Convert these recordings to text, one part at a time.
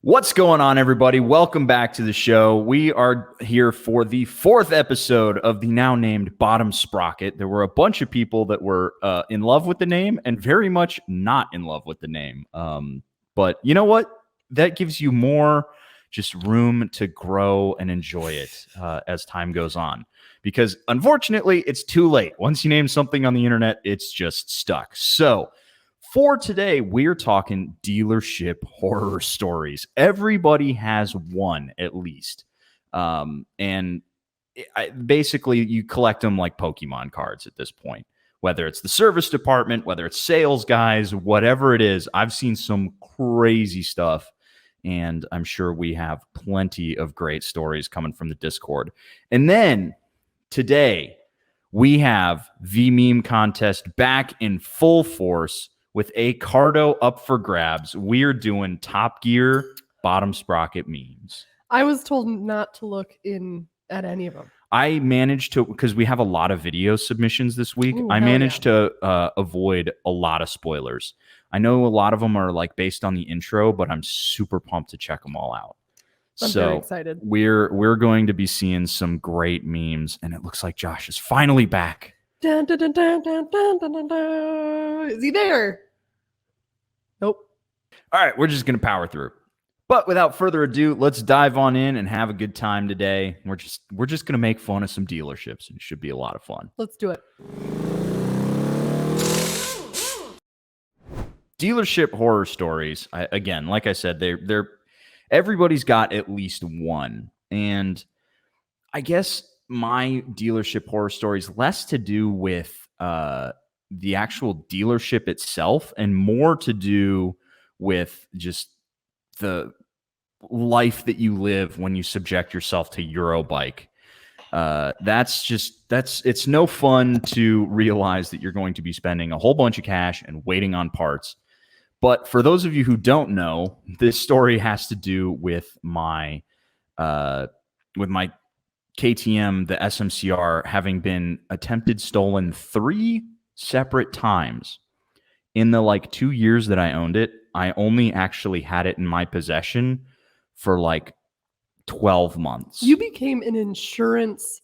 What's going on, everybody? Welcome back to the show. We are here for the fourth episode of the now named Bottom Sprocket. There were a bunch of people that were in love with the name and very much not in love with the name. But you know what? That gives you more just room to grow and enjoy it as time goes on. Because unfortunately, it's too late. Once you name something on the internet, it's just stuck. So for today, we're talking dealership horror stories. Everybody has one, at least. Basically, you collect them like Pokemon cards at this point. Whether it's the service department, whether it's sales guys, whatever it is, I've seen some crazy stuff. And I'm sure we have plenty of great stories coming from the Discord. And then today, we have the meme contest back in full force. With a cardo up for grabs, we're doing Top Gear Bottom Sprocket memes. I was told not to look at any of them. I managed to, because we have a lot of video submissions this week, I managed to avoid a lot of spoilers. I know a lot of them are like based on the intro, but I'm super pumped to check them all out. I'm very excited. We're going to be seeing some great memes, and it looks like Josh is finally back. Dun, dun, dun, dun, dun, dun, dun, dun. Is he there? Nope. All right, we're just going to power through. But without further ado, let's dive on in and have a good time today. We're just going to make fun of some dealerships. It should be a lot of fun. Let's do it. Dealership horror stories. Again, like I said, they're everybody's got at least one. And I guess my dealership horror stories less to do with the actual dealership itself and more to do with just the life that you live when you subject yourself to Eurobike. It's no fun to realize that you're going to be spending a whole bunch of cash and waiting on parts. But for those of you who don't know, this story has to do with my KTM, the SMCR, having been attempted stolen 3 separate times. In the 2 years that I owned it, I only actually had it in my possession for 12 months. You became an insurance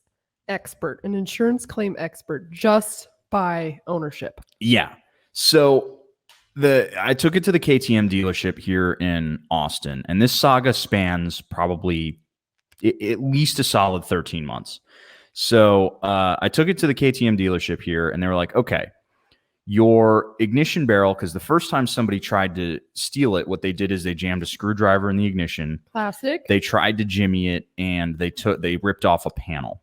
expert, an insurance claim expert just by ownership. Yeah. So I took it to the KTM dealership here in Austin, and this saga spans probably at least a solid 13 months. So I took it to the KTM dealership here, and they were like, okay, your ignition barrel, because the first time somebody tried to steal it, what they did is they jammed a screwdriver in the ignition. Classic. They tried to jimmy it, and they ripped off a panel.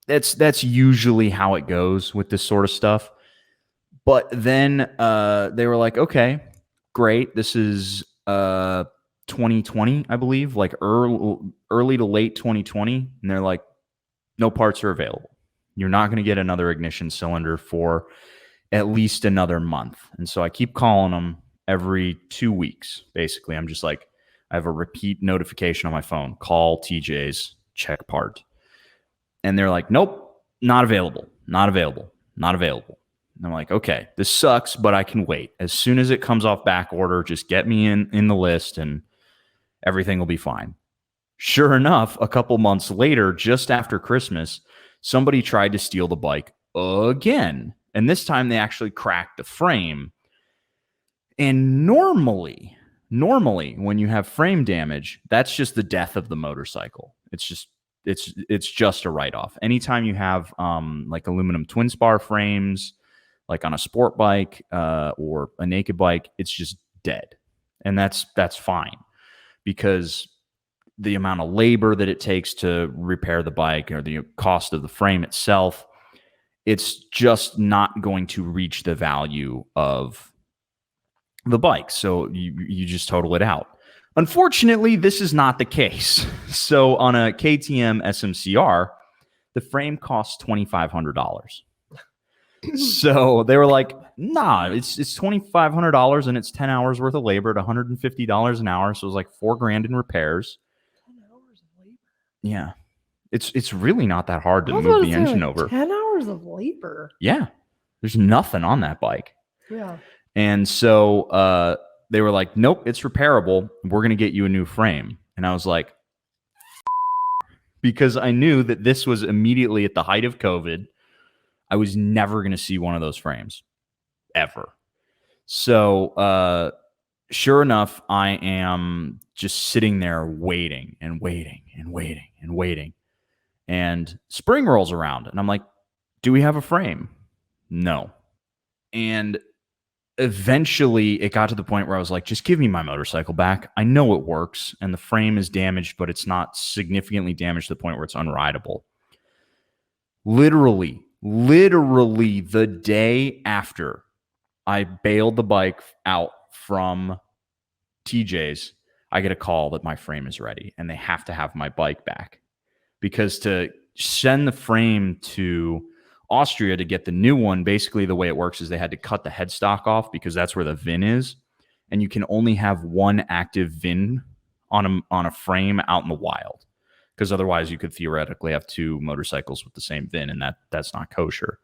That's usually how it goes with this sort of stuff. But then they were like, okay, great. This is 2020, I believe, early to late 2020. And they're like, no parts are available. You're not going to get another ignition cylinder for at least another month. And so I keep calling them every 2 weeks. Basically, I'm just like, I have a repeat notification on my phone. Call TJ's, check part. And they're like, nope, not available, not available, not available. And I'm like, okay, this sucks, but I can wait. As soon as it comes off back order, just get me in the list and everything will be fine. Sure enough, a couple months later, just after Christmas, somebody tried to steal the bike again. And this time they actually cracked the frame. And normally when you have frame damage, that's just the death of the motorcycle. It's just a write-off. Anytime you have aluminum twin spar frames, like on a sport bike or a naked bike, it's just dead. And that's fine, because the amount of labor that it takes to repair the bike or the cost of the frame itself, it's just not going to reach the value of the bike. So you just total it out. Unfortunately, this is not the case. So on a KTM SMCR, the frame costs $2,500. So they were like, nah, it's $2,500 and it's 10 hours worth of labor at $150 an hour. So it was like $4,000 in repairs. 10 hours of labor. Yeah. It's really not that hard to move the engine over. 10 hours of labor. Yeah. There's nothing on that bike. Yeah. And so they were like, nope, it's repairable. We're going to get you a new frame. And I was like, because I knew that this was immediately at the height of COVID. I was never going to see one of those frames ever. So, sure enough, I am just sitting there waiting and waiting and waiting and waiting. And spring rolls around and I'm like, do we have a frame? No. And eventually it got to the point where I was like, just give me my motorcycle back. I know it works and the frame is damaged, but it's not significantly damaged to the point where it's unrideable. Literally the day after I bailed the bike out from TJ's, I get a call that my frame is ready and they have to have my bike back. Because to send the frame to Austria to get the new one, basically the way it works is they had to cut the headstock off because that's where the VIN is. And you can only have one active VIN on a frame out in the wild. Because otherwise you could theoretically have two motorcycles with the same VIN, and that's not kosher.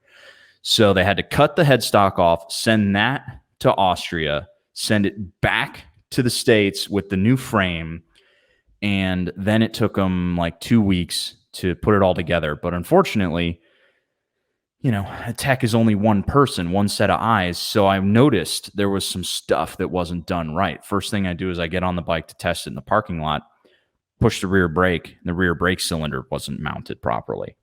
So they had to cut the headstock off, send that to Austria, send it back to the States with the new frame, and then it took them like 2 weeks to put it all together. But unfortunately, a tech is only one person, one set of eyes. So I noticed there was some stuff that wasn't done right. First thing I do is I get on the bike to test it in the parking lot, push the rear brake, and the rear brake cylinder wasn't mounted properly.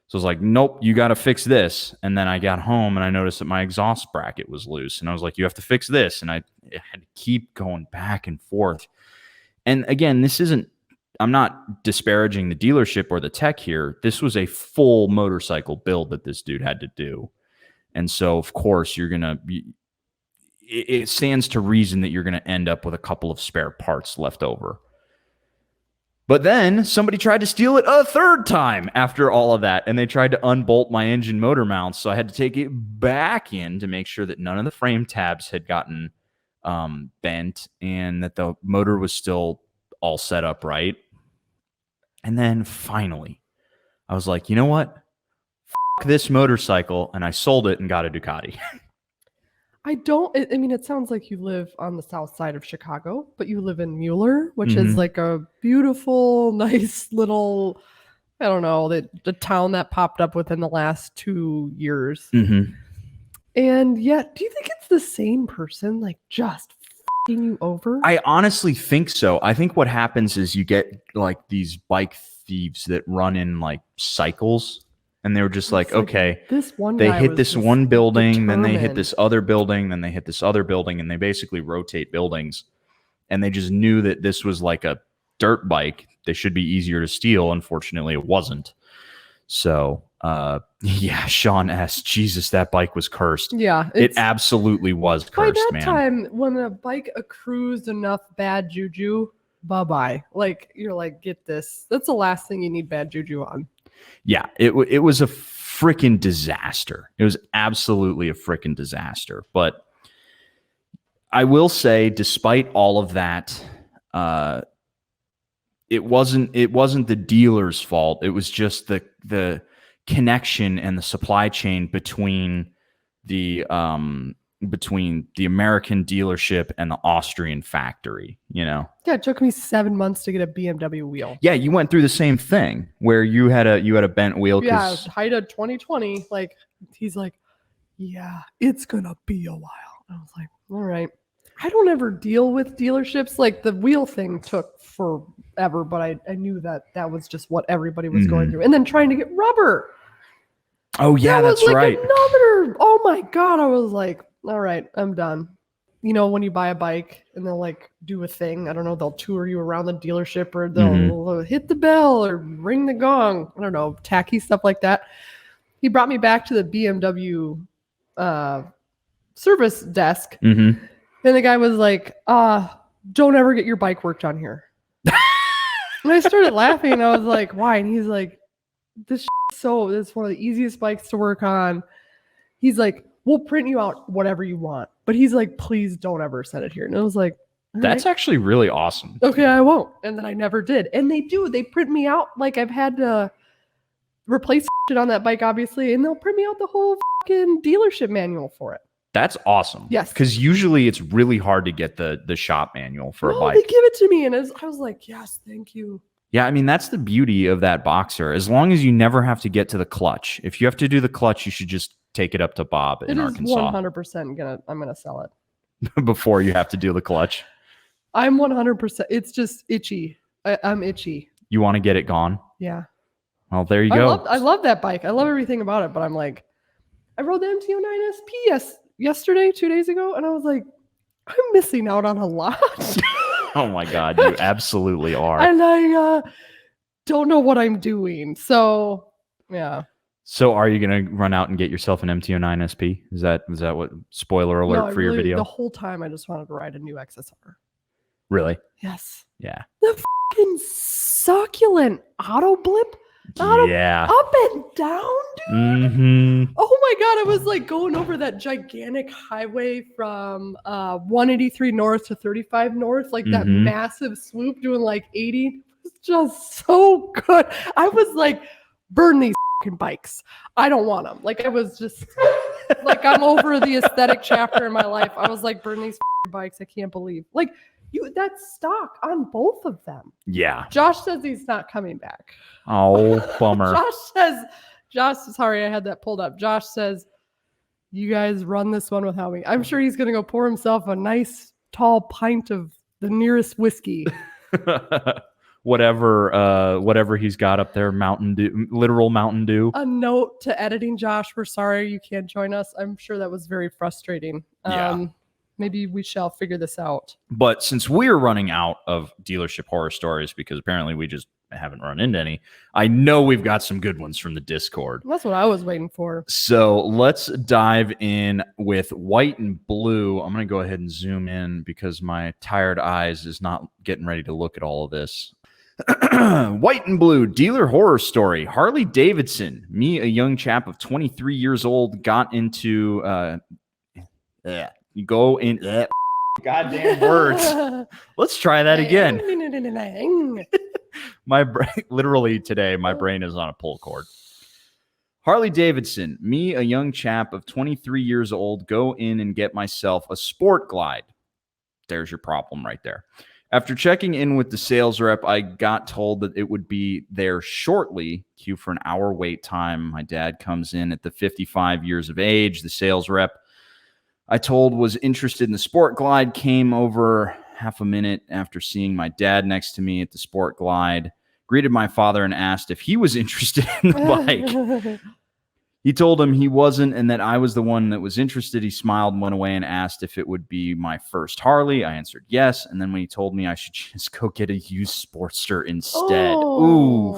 So I was like, nope, you got to fix this. And then I got home and I noticed that my exhaust bracket was loose. And I was like, you have to fix this. And I had to keep going back and forth. And again, I'm not disparaging the dealership or the tech here. This was a full motorcycle build that this dude had to do. And so, of course, it stands to reason that you're going to end up with a couple of spare parts left over. But then somebody tried to steal it a third time after all of that, and they tried to unbolt my engine motor mounts. So I had to take it back in to make sure that none of the frame tabs had gotten bent and that the motor was still all set up right. And then finally, I was like, you know what? F this motorcycle. And I sold it and got a Ducati. It sounds like you live on the south side of Chicago, but you live in Mueller, which is like a beautiful, nice little, I don't know, the town that popped up within the last 2 years. Mm-hmm. And yet, do you think it's the same person, like just f***ing you over? I honestly think so. I think what happens is you get like these bike thieves that run in like cycles. And they were just like, okay, they hit this one building, then they hit this other building, then they hit this other building, and they basically rotate buildings. And they just knew that this was like a dirt bike. They should be easier to steal. Unfortunately, it wasn't. So, yeah, Sean S. Jesus, that bike was cursed. Yeah. It absolutely was cursed, man. By that time, when a bike accrues enough bad juju, bye-bye. Like, you're like, get this. That's the last thing you need bad juju on. Yeah, it was a freaking disaster. It was absolutely a freaking disaster. But I will say, despite all of that, it wasn't the dealer's fault. It was just the connection and the supply chain between the American dealership and the Austrian factory, Yeah, it took me 7 months to get a BMW wheel. Yeah, you went through the same thing where you had a bent wheel. Yeah, height of 2020. Like, he's like, yeah, it's gonna be a while. I was like, all right. I don't ever deal with dealerships. Like, the wheel thing took forever, but I knew that was just what everybody was going through. And then trying to get rubber. Oh yeah, that's like right. Oh my God. I was like, all right, I'm done. When you buy a bike and they'll like do a thing, I don't know, they'll tour you around the dealership or they'll hit the bell or ring the gong. I don't know, tacky stuff like that. He brought me back to the BMW service desk. And the guy was like, don't ever get your bike worked on here. And I started laughing and I was like, why? And he's like, this is one of the easiest bikes to work on. He's like, we'll print you out whatever you want. But he's like, please don't ever send it here. And I was like, that's actually really awesome. Okay, I won't. And then I never did. And they print me out. Like, I've had to replace shit on that bike, obviously. And they'll print me out the whole fucking dealership manual for it. That's awesome. Yes. Because usually it's really hard to get the shop manual for a No, bike. they give it to me, and I was like, yes, thank you. Yeah, I mean, that's the beauty of that Boxer. As long as you never have to get to the clutch. If you have to do the clutch, you should just take it up to Bob in Arkansas. 100% I'm gonna sell it before you have to do the clutch. I'm 100%. It's just itchy. I'm itchy. You want to get it gone? Yeah. Well, there you go. I love that bike. I love everything about it, but I'm like, I rode the MT-09 SP yesterday, 2 days ago, and I was like, I'm missing out on a lot. Oh my God, you absolutely are. And I don't know what I'm doing. So, yeah. So are you going to run out and get yourself an MT-09 SP? Is that what, spoiler alert for your video? The whole time I just wanted to ride a new XSR. Really? Yes. Yeah. The fucking succulent auto blip. Yeah. Up and down, dude. Mm-hmm. Oh my God. I was like going over that gigantic highway from 183 north to 35 north, like that massive swoop doing like 80. It's just so good. I was like, burn these fucking bikes. I don't want them. Like I was just like, I'm over the aesthetic chapter in my life. I was like, burn these fucking bikes. I can't believe. Like, that's stock on both of them. Yeah. Josh says he's not coming back. Oh, bummer. Sorry, I had that pulled up. Josh says, you guys run this one without me. I'm sure he's going to go pour himself a nice tall pint of the nearest whiskey. Whatever he's got up there, Mountain Dew, literal Mountain Dew. A note to editing, Josh, we're sorry you can't join us. I'm sure that was very frustrating. Yeah. Maybe we shall figure this out. But since we're running out of dealership horror stories, because apparently we just haven't run into any, I know we've got some good ones from the Discord. That's what I was waiting for. So let's dive in with white and blue. I'm going to go ahead and zoom in because my tired eyes is not getting ready to look at all of this. White and blue dealer horror story. Harley Davidson. Me, a young chap of 23 years old, got into you go in goddamn words. Let's try that again. My brain, literally today, my brain is on a pull cord. Harley Davidson. Me, a young chap of 23 years old, go in and get myself a Sport Glide. There's your problem right there. After checking in with the sales rep, I got told that it would be there shortly. Queue for an hour wait time. My dad comes in at the 55 years of age. The sales rep I told was interested in the Sport Glide came over half a minute after seeing my dad next to me at the Sport Glide, greeted my father and asked if he was interested in the bike. He told him he wasn't and that I was the one that was interested. He smiled and went away and asked if it would be my first Harley. I answered yes. And then when he told me I should just go get a used Sportster instead. Ooh.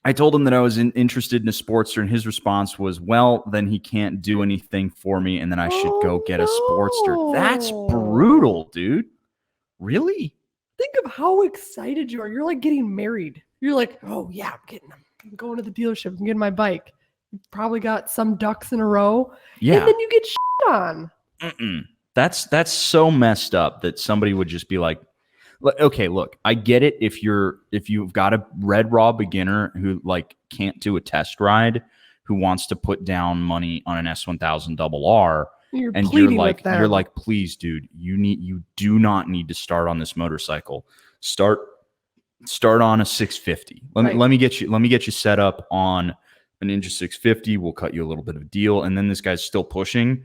I told him that I was interested in a Sportster, and his response was, well, then he can't do anything for me, and then I should go get a Sportster. That's brutal, dude. Really? Think of how excited you are. You're like getting married. You're like, oh, yeah, I'm going to the dealership. I'm getting my bike. You probably got some ducks in a row. Yeah. And then you get shit on. That's so messed up that somebody would just be like, okay, look, I get it if you've got a red raw beginner who like can't do a test ride, who wants to put down money on an S1000 RR, and you're like, please, dude, you do not need to start on this motorcycle. Start on a 650. Let me get you set up on an Ninja 650. We'll cut you a little bit of a deal, and then this guy's still pushing.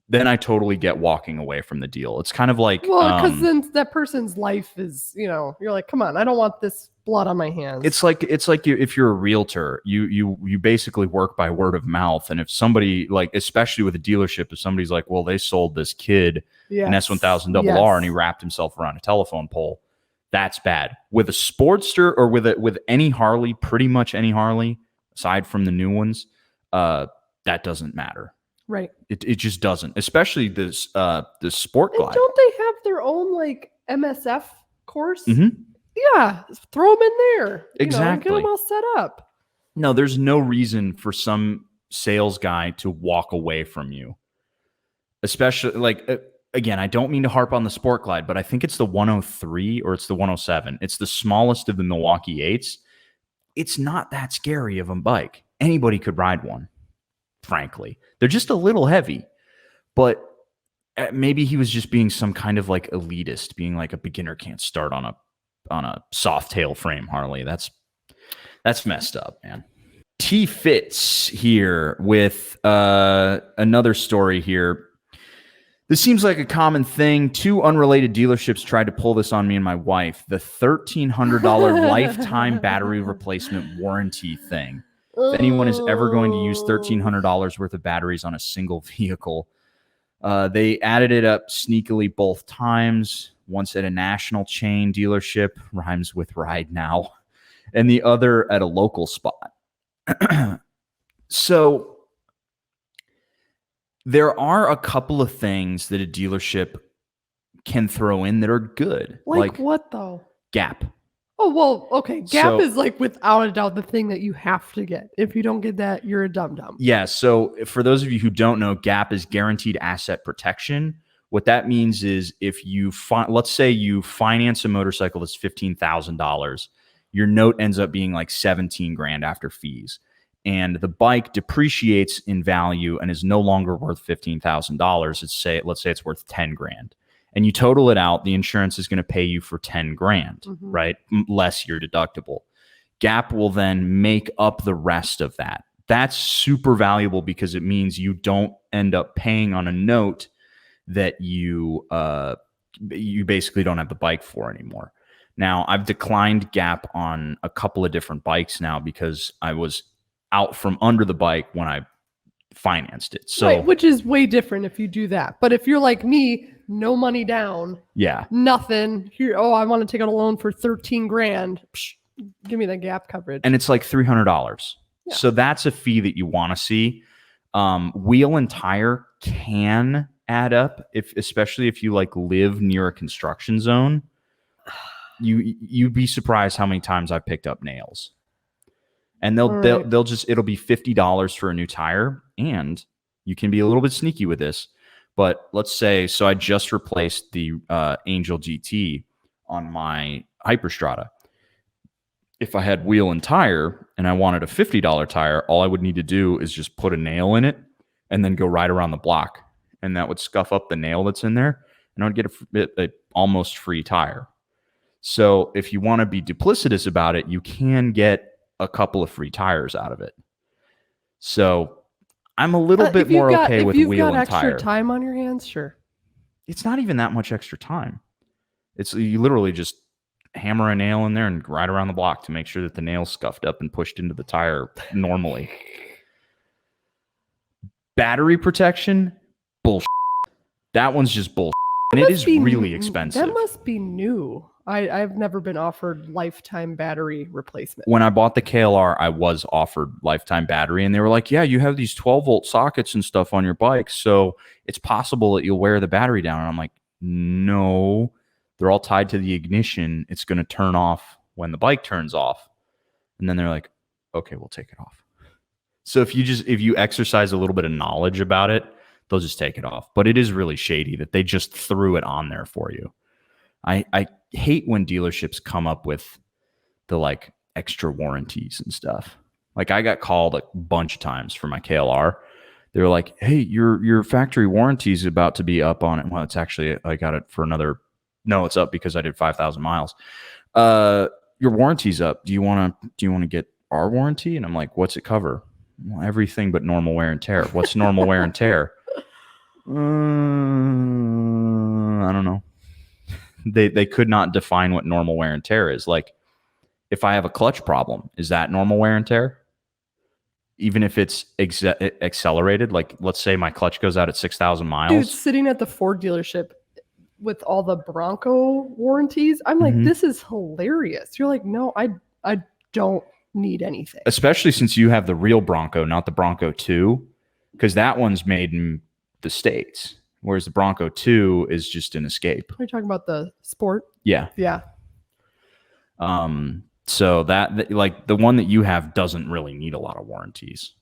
Then I totally get walking away from the deal. It's kind of like, well, because then that person's life is, you're like, come on, I don't want this blood on my hands. It's like if you're a realtor, you basically work by word of mouth. And if somebody, like, especially with a dealership, if somebody's like, well, they sold this kid an S1000 RR and he wrapped himself around a telephone pole, that's bad. With a Sportster or with any Harley, pretty much any Harley, aside from the new ones, that doesn't matter. Right. It just doesn't, especially this Sport Glide. And don't they have their own like MSF course? Mm-hmm. Yeah, throw them in there. Exactly. Get them all set up. No, there's no reason for some sales guy to walk away from you. Especially again, I don't mean to harp on the Sport Glide, but I think it's the 103 or it's the 107. It's the smallest of the Milwaukee 8s. It's not that scary of a bike. Anybody could ride one. frankly. They're just a little heavy. But maybe he was just being some kind of like elitist, being like a beginner can't start on a soft tail frame Harley. That's messed up, man. T Fits here with another story here. This seems like a common thing. 2 unrelated dealerships tried to pull this on me and my wife. The $1,300 lifetime battery replacement warranty thing. If anyone is ever going to use $1,300 worth of batteries on a single vehicle, they added it up sneakily both times. Once at a national chain dealership, rhymes with ride now, and the other at a local spot. So there are a couple of things that a dealership can throw in that are good. Like what, though? Gap. Oh, well, okay. Gap is like without a doubt the thing that you have to get. If you don't get that, you're a dum-dum. Yeah. So for those of you who don't know, Gap is guaranteed asset protection. What that means is if you let's say you finance a motorcycle that's $15,000, your note ends up being like 17 grand after fees. And the bike depreciates in value and is no longer worth $15,000. Let's say it's worth 10 grand. And you total it out, the insurance is going to pay you for 10 grand, right? Less your deductible. Gap will then make up the rest of that. That's super valuable because it means you don't end up paying on a note that you basically don't have the bike for anymore. Now, I've declined Gap on a couple of different bikes now because I was out from under the bike when I financed it. So, right, which is way different if you do that. But if you're like me, no money down, nothing here. Oh, I want to take out a loan for 13 grand. Psh, give me the Gap coverage. And it's like $300. Yeah. So that's a fee that you want to see. Wheel and tire can add up, especially if you like live near a construction zone. You'd be surprised how many times I've picked up nails. And it'll be $50 for a new tire. And you can be a little bit sneaky with this. But let's say, so I just replaced the Angel GT on my Hyperstrada. If I had wheel and tire and I wanted a $50 tire, all I would need to do is just put a nail in it and then go right around the block. And that would scuff up the nail that's in there. And I would get a almost free tire. So if you want to be duplicitous about it, you can get a couple of free tires out of it. So I'm a little bit more okay with wheel and tire. If you've got extra time on your hands, sure. It's not even that much extra time. You literally just hammer a nail in there and ride around the block to make sure that the nail's scuffed up and pushed into the tire normally. Battery protection, bullshit. That one's just bullshit. And it is really expensive. That must be new. I've never been offered lifetime battery replacement. When I bought the KLR, I was offered lifetime battery, and they were like, yeah, you have these 12-volt sockets and stuff on your bike, so it's possible that you'll wear the battery down. And I'm like, no, they're all tied to the ignition. It's going to turn off when the bike turns off. And then they're like, okay, we'll take it off. So if you exercise a little bit of knowledge about it, they'll just take it off. But it is really shady that they just threw it on there for you. I hate when dealerships come up with the like extra warranties and stuff. Like I got called a bunch of times for my KLR. They were like, hey, your factory warranty is about to be up on it. Well, it's actually, I got it for it's up because I did 5,000 miles. Your warranty's up. Do you want to get our warranty? And I'm like, what's it cover? Well, everything but normal wear and tear. What's normal wear and tear? I don't know. They could not define what normal wear and tear is. Like, if I have a clutch problem, is that normal wear and tear? Even if it's accelerated, like let's say my clutch goes out at 6,000 miles. Dude, sitting at the Ford dealership with all the Bronco warranties, I'm like, this is hilarious. You're like, no, I don't need anything. Especially since you have the real Bronco, not the Bronco 2, because that one's made in the States. Whereas the Bronco 2 is just an Escape. Are you talking about the Sport? Yeah. Yeah. So that like the one that you have doesn't really need a lot of warranties.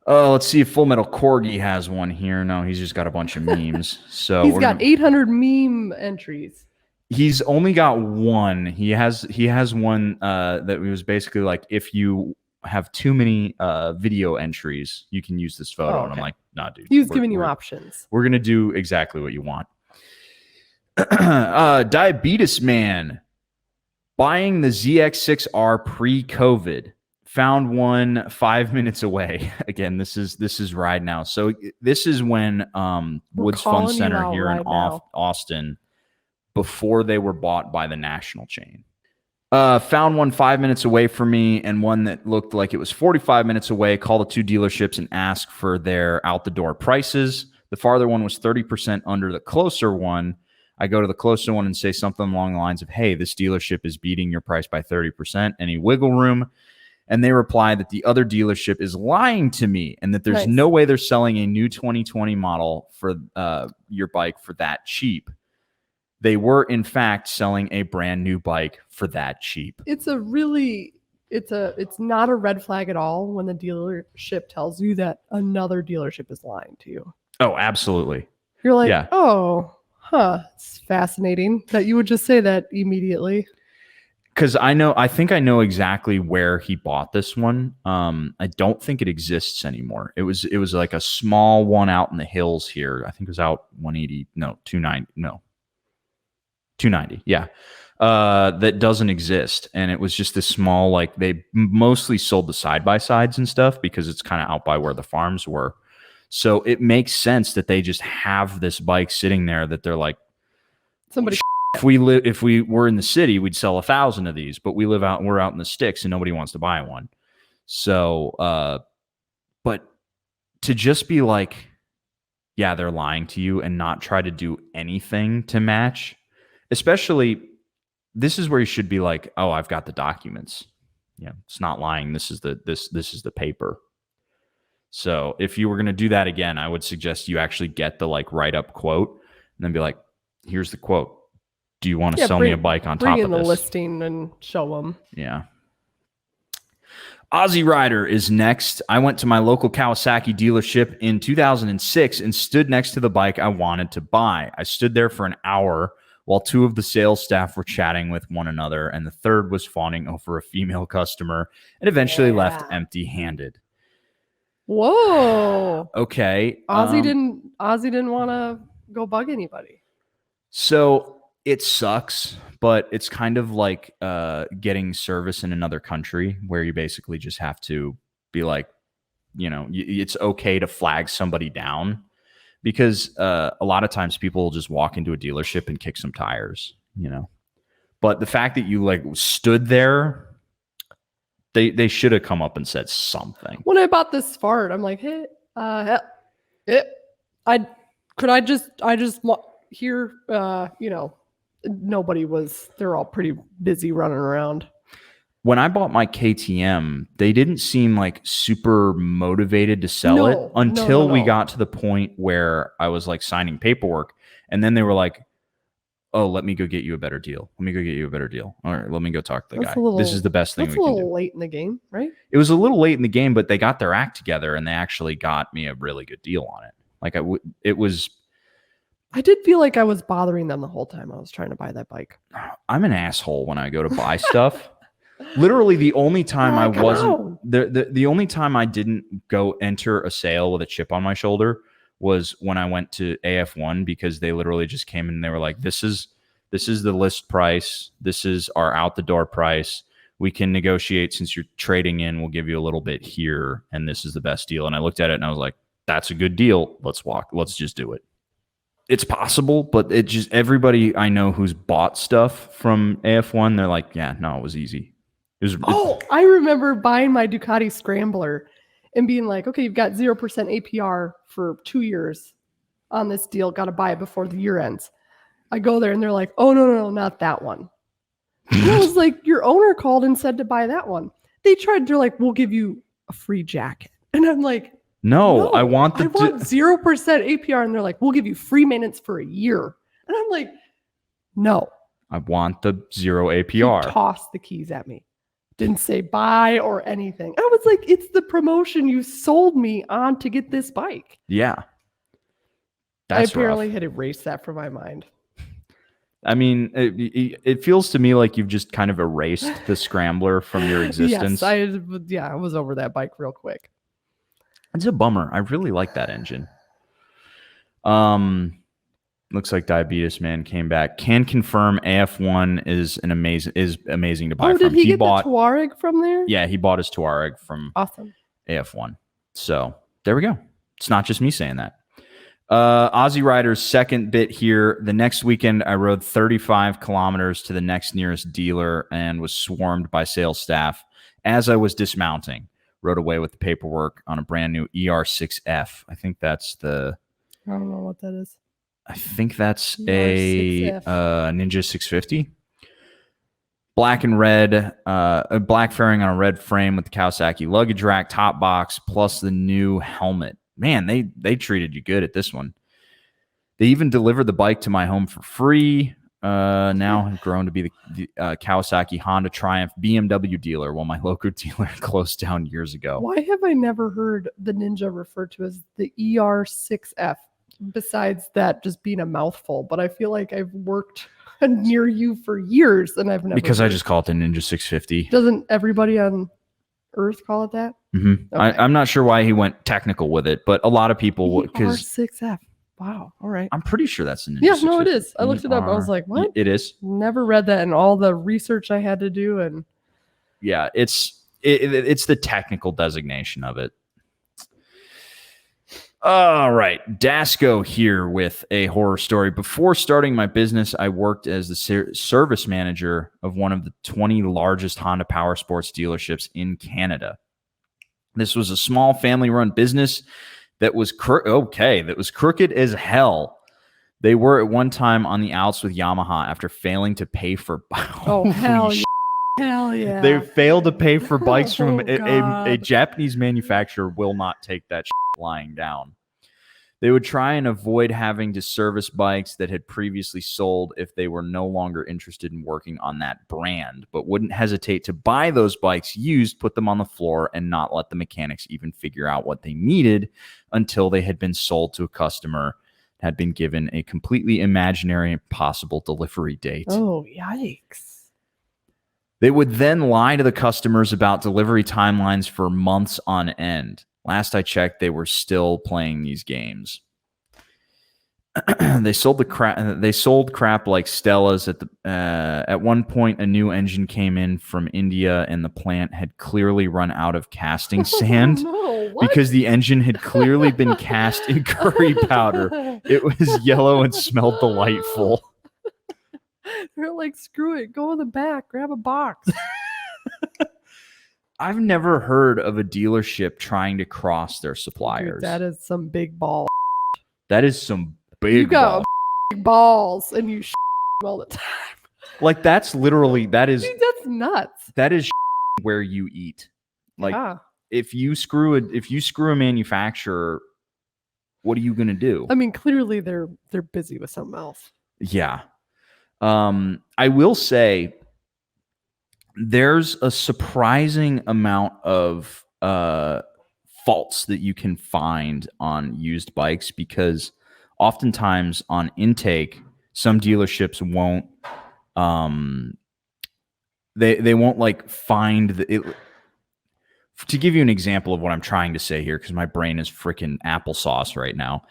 Let's see if Full Metal Corgi has one here. No, he's just got a bunch of memes. So he's got 800 meme entries. He's only got one. He has one that was basically like, if you have too many video entries. You can use this photo. Oh, And I'm okay. like, nah, dude. He was giving you options. We're going to do exactly what you want. Diabetes man buying the ZX6R pre-COVID. Found one 5 minutes away. Again, this is Ride Now. So this is when Woods Fun Center here in Austin, before they were bought by the national chain. Found one 5 minutes away from me and one that looked like it was 45 minutes away. Called the two dealerships and asked for their out-the-door prices. The farther one was 30% under the closer one. I go to the closer one and say something along the lines of, hey, this dealership is beating your price by 30%. Any wiggle room? And they reply that the other dealership is lying to me and that there's no way they're selling a new 2020 model for your bike for that cheap. They were, in fact, selling a brand new bike for that cheap. It's not a red flag at all when the dealership tells you that another dealership is lying to you. Oh, absolutely. You're like, oh, huh. It's fascinating that you would just say that immediately. Because I think I know exactly where he bought this one. I don't think it exists anymore. It was like a small one out in the hills here. I think it was out 290. Yeah. That doesn't exist. And it was just this small, like they mostly sold the side-by-sides and stuff because it's kind of out by where the farms were. So it makes sense that they just have this bike sitting there that they're like, somebody. If we were in the city, we'd sell 1,000 of these, but we're out in the sticks and nobody wants to buy one. So, but to just be like, yeah, they're lying to you and not try to do anything to match, especially this is where you should be like, oh, I've got the documents. Yeah, it's not lying. This is the paper. So if you were going to do that again, I would suggest you actually get the like write-up quote and then be like, here's the quote. Do you want to sell me a bike on top of this? Bring in the listing and show them. Yeah. Aussie Rider is next. I went to my local Kawasaki dealership in 2006 and stood next to the bike I wanted to buy. I stood there for an hour while two of the sales staff were chatting with one another, and the third was fawning over a female customer and eventually left empty-handed. Whoa. Okay. Ozzy didn't want to go bug anybody. So it sucks, but it's kind of like getting service in another country where you basically just have to be like, it's okay to flag somebody down because a lot of times people will just walk into a dealership and kick some tires, But the fact that you like stood there, they should have come up and said something. When I bought this Fart, I'm like, hey, I just want here, nobody was, they're all pretty busy running around. When I bought my KTM, they didn't seem like super motivated to sell it until we got to the point where I was like signing paperwork. And then they were like, oh, let me go get you a better deal. All right, let me go talk to the guy. This is the best thing we can do. That's a little late in the game, right? It was a little late in the game, but they got their act together and they actually got me a really good deal on it. Like I did feel like I was bothering them the whole time I was trying to buy that bike. I'm an asshole when I go to buy stuff. Literally the only time the only time I didn't go enter a sale with a chip on my shoulder was when I went to AF1 because they literally just came in and they were like, this is the list price. This is our out the door price. We can negotiate since you're trading in. We'll give you a little bit here. And this is the best deal. And I looked at it and I was like, that's a good deal. Let's just do it. It's possible, but it just everybody I know who's bought stuff from AF1, they're like, yeah, no, it was easy. I remember buying my Ducati Scrambler and being like, okay, you've got 0% APR for 2 years on this deal. Got to buy it before the year ends. I go there and they're like, oh, no, not that one. And I was like, your owner called and said to buy that one. They're like, we'll give you a free jacket. And I'm like, no, I want 0% APR. And they're like, we'll give you free maintenance for a year. And I'm like, no. I want the 0 APR. He tossed the keys at me. Didn't say buy or anything. I was like, it's the promotion you sold me on to get this bike. Yeah. I apparently had erased that from my mind. I mean, it feels to me like you've just kind of erased the Scrambler from your existence. Yes, I was over that bike real quick. It's a bummer. I really like that engine. Looks like Diabetes Man came back. Can confirm AF1 is amazing to buy. Did he get the Tuareg from there? Yeah, he bought his Tuareg from AF1. So there we go. It's not just me saying that. Aussie Rider's second bit here. The next weekend, I rode 35 kilometers to the next nearest dealer and was swarmed by sales staff as I was dismounting. Rode away with the paperwork on a brand new ER6F. I think that's the... I don't know what that is. I think that's a Ninja 650. Black and red, a black fairing on a red frame with the Kawasaki luggage rack, top box, plus the new helmet. Man, they treated you good at this one. They even delivered the bike to my home for free. Now have grown to be the Kawasaki Honda Triumph BMW dealer, while my local dealer closed down years ago. Why have I never heard the Ninja referred to as the ER6F? Besides that just being a mouthful, but I feel like I've worked near you for years and I've never... Because I just call it the Ninja 650. Doesn't everybody on Earth call it that? Mm-hmm. Okay. I'm not sure why he went technical with it, but a lot of people... ER6F. Wow. All right. I'm pretty sure that's the Ninja 650. No, it is. I looked it up. I was like, what? It is? Never read that in all the research I had to do. And yeah, it's the technical designation of it. All right, Dasco here with a horror story. Before starting my business, I worked as the service manager of one of the 20 largest Honda Power Sports dealerships in Canada. This was a small family-run business that was crooked as hell. They were at one time on the outs with Yamaha after failing to pay for... Oh, hell yeah. Hell yeah. They failed to pay for bikes from a Japanese manufacturer will not take that lying down. They would try and avoid having to service bikes that had previously sold if they were no longer interested in working on that brand, but wouldn't hesitate to buy those bikes used, put them on the floor, and not let the mechanics even figure out what they needed until they had been sold to a customer, had been given a completely imaginary and possible delivery date. Oh, yikes. They would then lie to the customers about delivery timelines for months on end. Last I checked, they were still playing these games. They sold crap like Stella's at one point. A new engine came in from India, and the plant had clearly run out of casting sand because the engine had clearly been cast in curry powder. It was yellow and smelled delightful. They're like, screw it, go in the back, grab a box. I've never heard of a dealership trying to cross their suppliers. Dude, that is some big ball. That is some big You got big balls and you all the time. Like that's literally, Dude, that's nuts. That is where you eat. Like if you screw a manufacturer, what are you going to do? I mean, clearly they're busy with something else. Yeah. I will say there's a surprising amount of faults that you can find on used bikes, because oftentimes on intake, some dealerships won't they won't like find it. To give you an example of what I'm trying to say here, because my brain is freaking applesauce right now.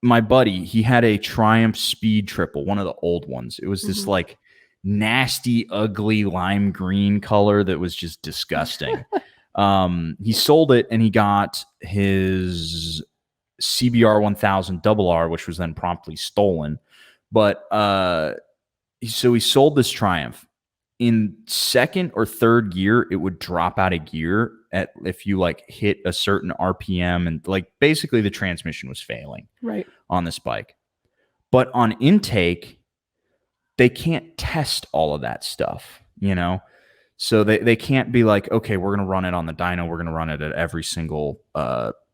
My buddy, he had a Triumph Speed Triple, one of the old ones. It was this like nasty, ugly lime green color that was just disgusting. He sold it and he got his CBR 1000 RR, which was then promptly stolen. But so he sold this Triumph. In second or third gear, it would drop out of gear if you like hit a certain RPM, and like basically the transmission was failing on this bike. But on intake, they can't test all of that stuff, you know? So they can't be like, okay, we're going to run it on the dyno. We're going to run it at every single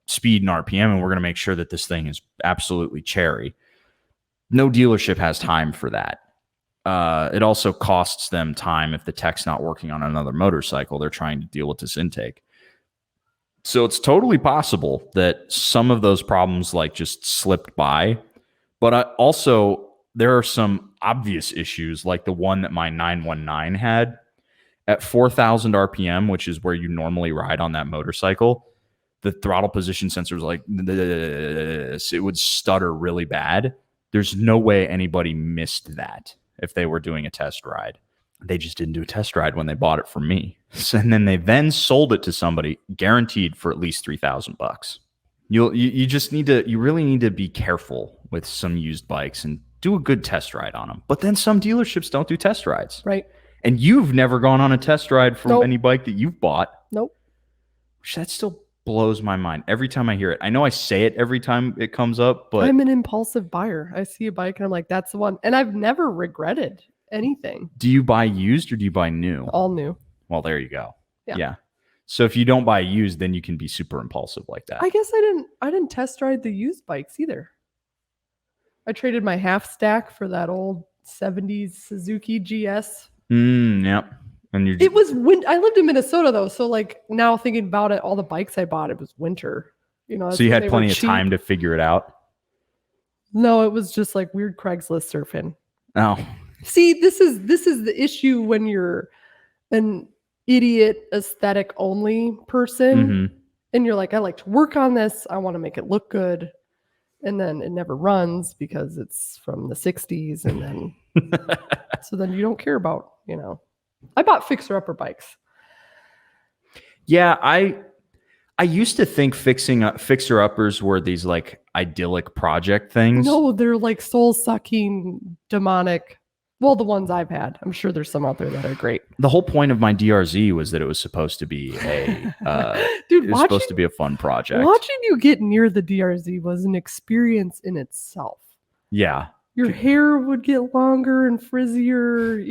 speed and RPM, and we're going to make sure that this thing is absolutely cherry. No dealership has time for that. It also costs them time if the tech's not working on another motorcycle. They're trying to deal with this intake. So it's totally possible that some of those problems like just slipped by. But also, there are some obvious issues, like the one that my 919 had at 4,000 RPM, which is where you normally ride on that motorcycle. The throttle position sensor was like, it would stutter really bad. There's no way anybody missed that if they were doing a test ride. They just didn't do a test ride when they bought it from me. And then they sold it to somebody, guaranteed for at least $3,000. You really need to be careful with some used bikes and do a good test ride on them. But then some dealerships don't do test rides. Right. And you've never gone on a test ride from any bike that you've bought. Nope. Which that still blows my mind every time I hear it. I know I say it every time it comes up, but I'm an impulsive buyer. I see a bike and I'm like, that's the one. And I've never regretted anything. Do you buy used or do you buy new? All new. Well, there you go. Yeah. So if you don't buy used, then you can be super impulsive like that. I guess I didn't test ride the used bikes either. I traded my half stack for that old 70s Suzuki GS. Yep. And it was I lived in Minnesota though, so like now thinking about it, all the bikes I bought, it was winter. So you had plenty of time to figure it out? No, it was just like weird Craigslist surfing. Oh. See, this is the issue when you're an idiot aesthetic only person and you're like, I like to work on this, I want to make it look good, and then it never runs because it's from the 60s, and then so then you don't care about, I bought fixer-upper bikes. Yeah, I used to think fixer-uppers were these like idyllic project things. No, they're like soul-sucking, demonic. Well, the ones I've had. I'm sure there's some out there that are great. The whole point of my DRZ was that it was supposed to be supposed to be a fun project. Watching you get near the DRZ was an experience in itself. Yeah. Your hair would get longer and frizzier.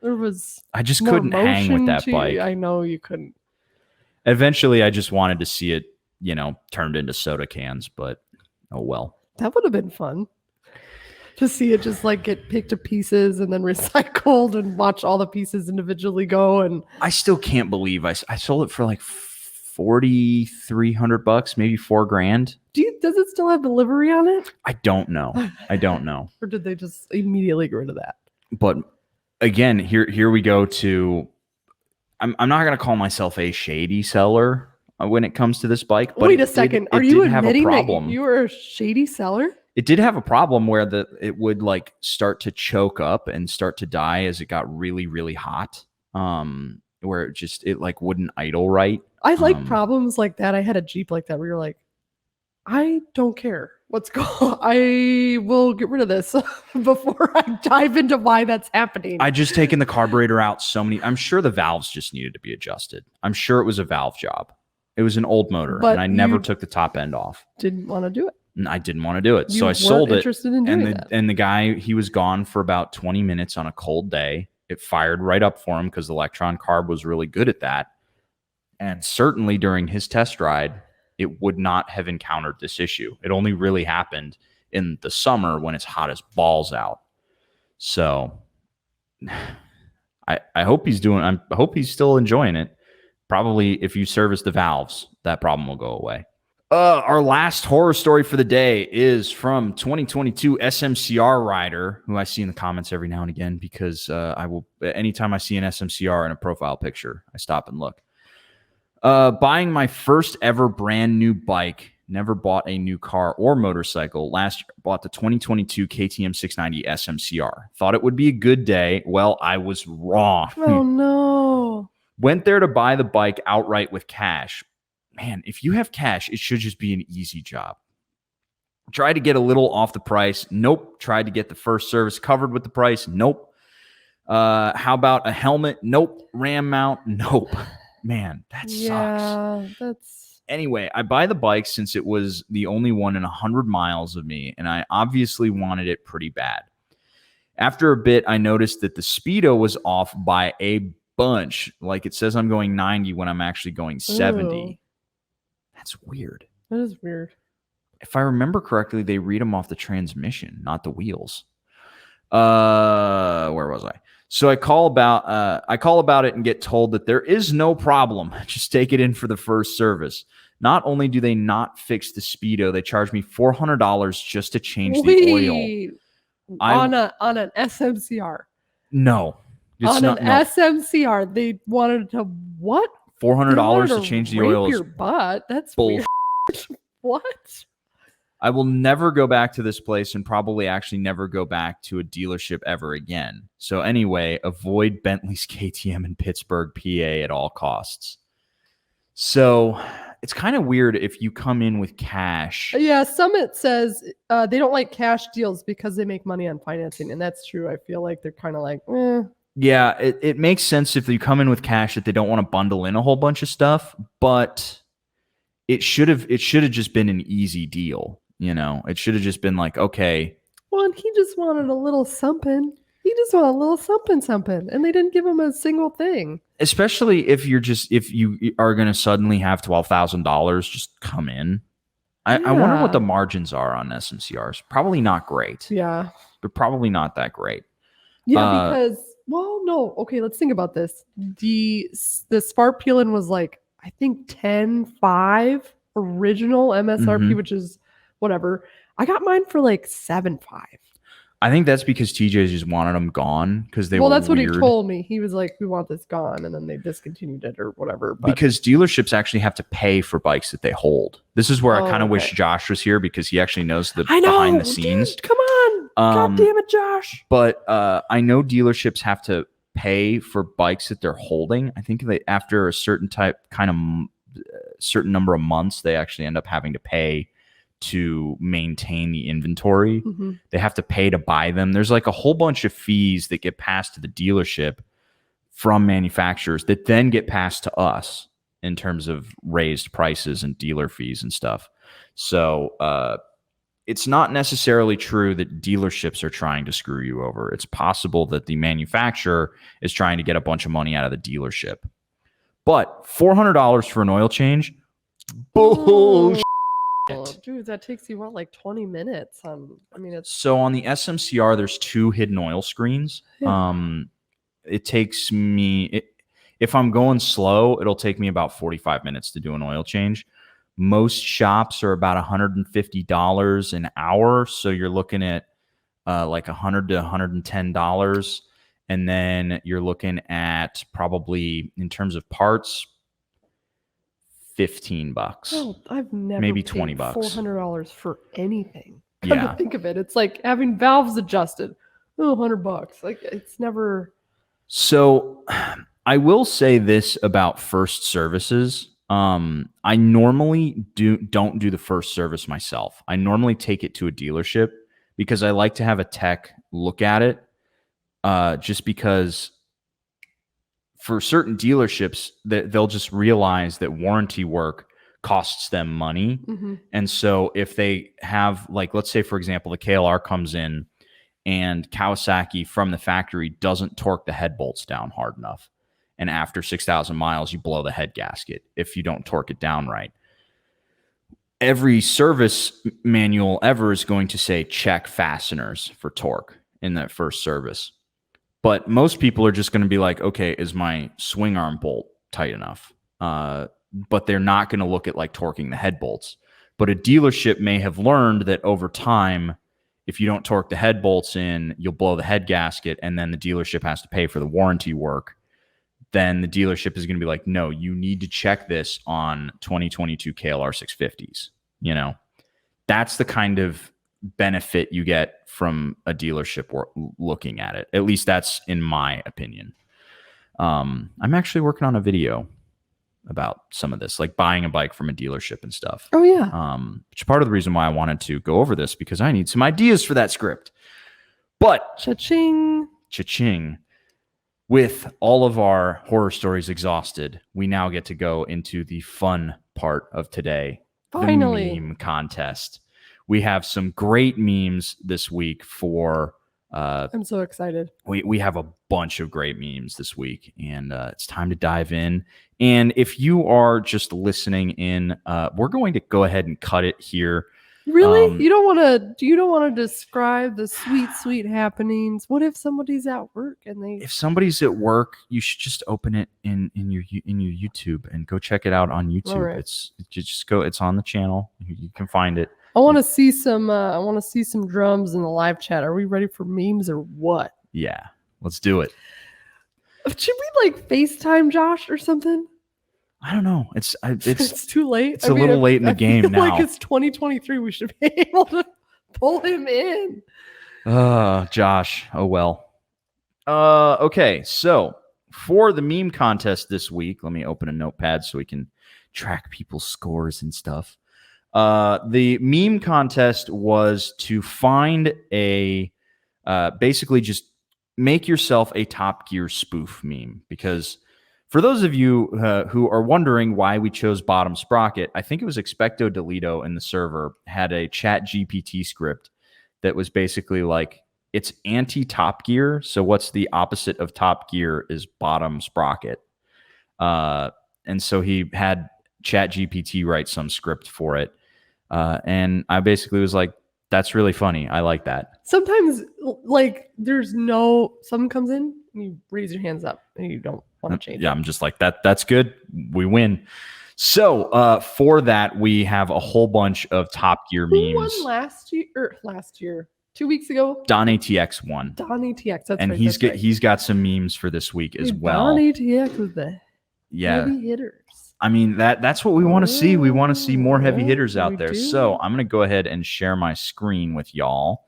There was. I just couldn't hang with that bike. I know you couldn't. Eventually, I just wanted to see it, turned into soda cans, but oh well. That would have been fun. To see it just like get picked to pieces and then recycled and watch all the pieces individually go. And I still can't believe I sold it for like $4,300, maybe $4,000. Does it still have delivery on it? I don't know. Or did they just immediately get rid of that? But again, here we go to. I'm not going to call myself a shady seller when it comes to this bike. But wait a second. Are you admitting that you were a shady seller? It did have a problem where it would like start to choke up and start to die as it got really, really hot. Where it like wouldn't idle right. I like problems like that. I had a Jeep like that where you're like, I don't care what's going on. I will get rid of this before I dive into why that's happening. I just taken the carburetor out I'm sure the valves just needed to be adjusted. I'm sure it was a valve job. It was an old motor, and I never took the top end off. Didn't want to do it. I didn't want to do it. So I sold it. And the guy, he was gone for about 20 minutes on a cold day. It fired right up for him because the Electron carb was really good at that. And certainly during his test ride, it would not have encountered this issue. It only really happened in the summer when it's hot as balls out. So I hope I hope he's still enjoying it. Probably if you service the valves, that problem will go away. Our last horror story for the day is from 2022 SMCR rider, who I see in the comments every now and again because anytime I see an SMCR in a profile picture, I stop and look. Buying my first ever brand new bike. Never bought a new car or motorcycle. Last year, bought the 2022 KTM 690 SMCR. Thought it would be a good day. Well, I was wrong. Oh, no. Went there to buy the bike outright with cash. Man, if you have cash, it should just be an easy job. Tried to get a little off the price. Nope. Tried to get the first service covered with the price. Nope. How about a helmet? Nope. RAM mount? Nope. Man, that sucks. Anyway, I buy the bike since it was the only one in 100 miles of me, and I obviously wanted it pretty bad. After a bit, I noticed that the speedo was off by a bunch. Like it says I'm going 90 when I'm actually going 70. Ooh. That's weird. That is weird. If I remember correctly, they read them off the transmission, not the wheels. Where was I? So I call about it and get told that there is no problem. Just take it in for the first service. Not only do they not fix the speedo, they charge me $400 just to change the oil. on an SMCR. No. It's on not, an no. SMCR, they wanted to what? $400 to change the oil your is butt. That's bull. weird. What? I will never go back to this place and probably actually never go back to a dealership ever again. So anyway, avoid Bentley's KTM in Pittsburgh, PA at all costs. So it's kind of weird if you come in with cash. Yeah, Summit says they don't like cash deals because they make money on financing. And that's true. I feel like they're kind of like, Yeah, it makes sense if you come in with cash that they don't want to bundle in a whole bunch of stuff, but it should have just been an easy deal. You know, it should have just been like, okay. Well, and he just wanted a little something. He just wanted a little something, and they didn't give him a single thing. Especially if you are going to suddenly have $12,000 just come in. I wonder what the margins are on SMCRs. Probably not great. Yeah, but probably not that great. Yeah, because no. Okay, let's think about this. The spark peeling was like I think 10.5 original MSRP, which is whatever. I got mine for like 7.5. I think that's because TJ just wanted them gone because they were that's weird. What he told me. He was like, we want this gone, and then they discontinued it or whatever. But because dealerships actually have to pay for bikes that they hold. This is where I kind of wish Josh was here because he actually knows the behind the scenes. Dude, come on. God damn it, Josh. But I know dealerships have to pay for bikes that they're holding. I think they after a certain certain number of months, they actually end up having to pay to maintain the inventory. They have to pay to buy them. There's like a whole bunch of fees that get passed to the dealership from manufacturers that then get passed to us in terms of raised prices and dealer fees and stuff. So it's not necessarily true that dealerships are trying to screw you over. It's possible that the manufacturer is trying to get a bunch of money out of the dealership. But $400 for an oil change? Bullshit. Dude, that takes you like 20 minutes. So on the SMCR, there's 2 hidden oil screens. It takes me, if I'm going slow, it'll take me about 45 minutes to do an oil change. Most shops are about $150 an hour. So you're looking at like $100 to $110. And then you're looking at probably, in terms of parts, $15. Oh, I've never maybe paid $20. $400 for anything. Yeah. Come to think of it, it's like having valves adjusted. Oh, $100. Like it's never. So I will say this about first services. I normally don't do the first service myself. I normally take it to a dealership because I like to have a tech look at it. Just because for certain dealerships that they'll just realize that warranty work costs them money. And so if they have, like, let's say, for example, the KLR comes in and Kawasaki from the factory doesn't torque the head bolts down hard enough. And after 6,000 miles, you blow the head gasket if you don't torque it down right. Every service manual ever is going to say check fasteners for torque in that first service. But most people are just going to be like, okay, is my swing arm bolt tight enough? But they're not going to look at like torquing the head bolts. But a dealership may have learned that over time, if you don't torque the head bolts in, you'll blow the head gasket, and then the dealership has to pay for the warranty work. Then the dealership is going to be like, no, you need to check this on 2022 KLR 650s. You know, that's the kind of benefit you get from a dealership looking at it. At least that's in my opinion. I'm actually working on a video about some of this, like buying a bike from a dealership and stuff. Oh yeah. Which is part of the reason why I wanted to go over this, because I need some ideas for that script. But cha-ching. With all of our horror stories exhausted, we now get to go into the fun part of today. Finally. The meme contest. We have some great memes this week for... I'm so excited. We have a bunch of great memes this week, and it's time to dive in. And if you are just listening in, we're going to go ahead and cut it here. Really? You don't want to describe the sweet happenings? What if somebody's at work and if somebody's at work, you should just open it in your YouTube and go check it out on YouTube. Right. It's on the channel. You can find it. I want to see some. I want to see some drums in the live chat. Are we ready for memes or what? Yeah, let's do it. Should we like FaceTime Josh or something? I don't know. It's too late. It's a little late in the game now. Like it's 2023. We should be able to pull him in. Josh. Oh well. Okay. So for the meme contest this week, let me open a notepad so we can track people's scores and stuff. The meme contest was to find a basically just make yourself a Top Gear spoof meme, because for those of you who are wondering why we chose Bottom Sprocket, I think it was Expecto Delito in the server had a Chat GPT script that was basically like, it's anti-Top Gear. So what's the opposite of Top Gear is Bottom Sprocket. And so he had Chat GPT write some script for it. And I basically was like, that's really funny. I like that. Sometimes like someone comes in and you raise your hands up and you don't want to change it. I'm just like, that's good. We win. So for that, we have a whole bunch of Top Gear memes. Who won last year? 2 weeks ago? Don ATX won. Don ATX, that's and right. He's got some memes for this week as well. Don ATX with the heavy hitters. I mean, that's what we want to see. We want to see more heavy hitters out there. So I'm going to go ahead and share my screen with y'all.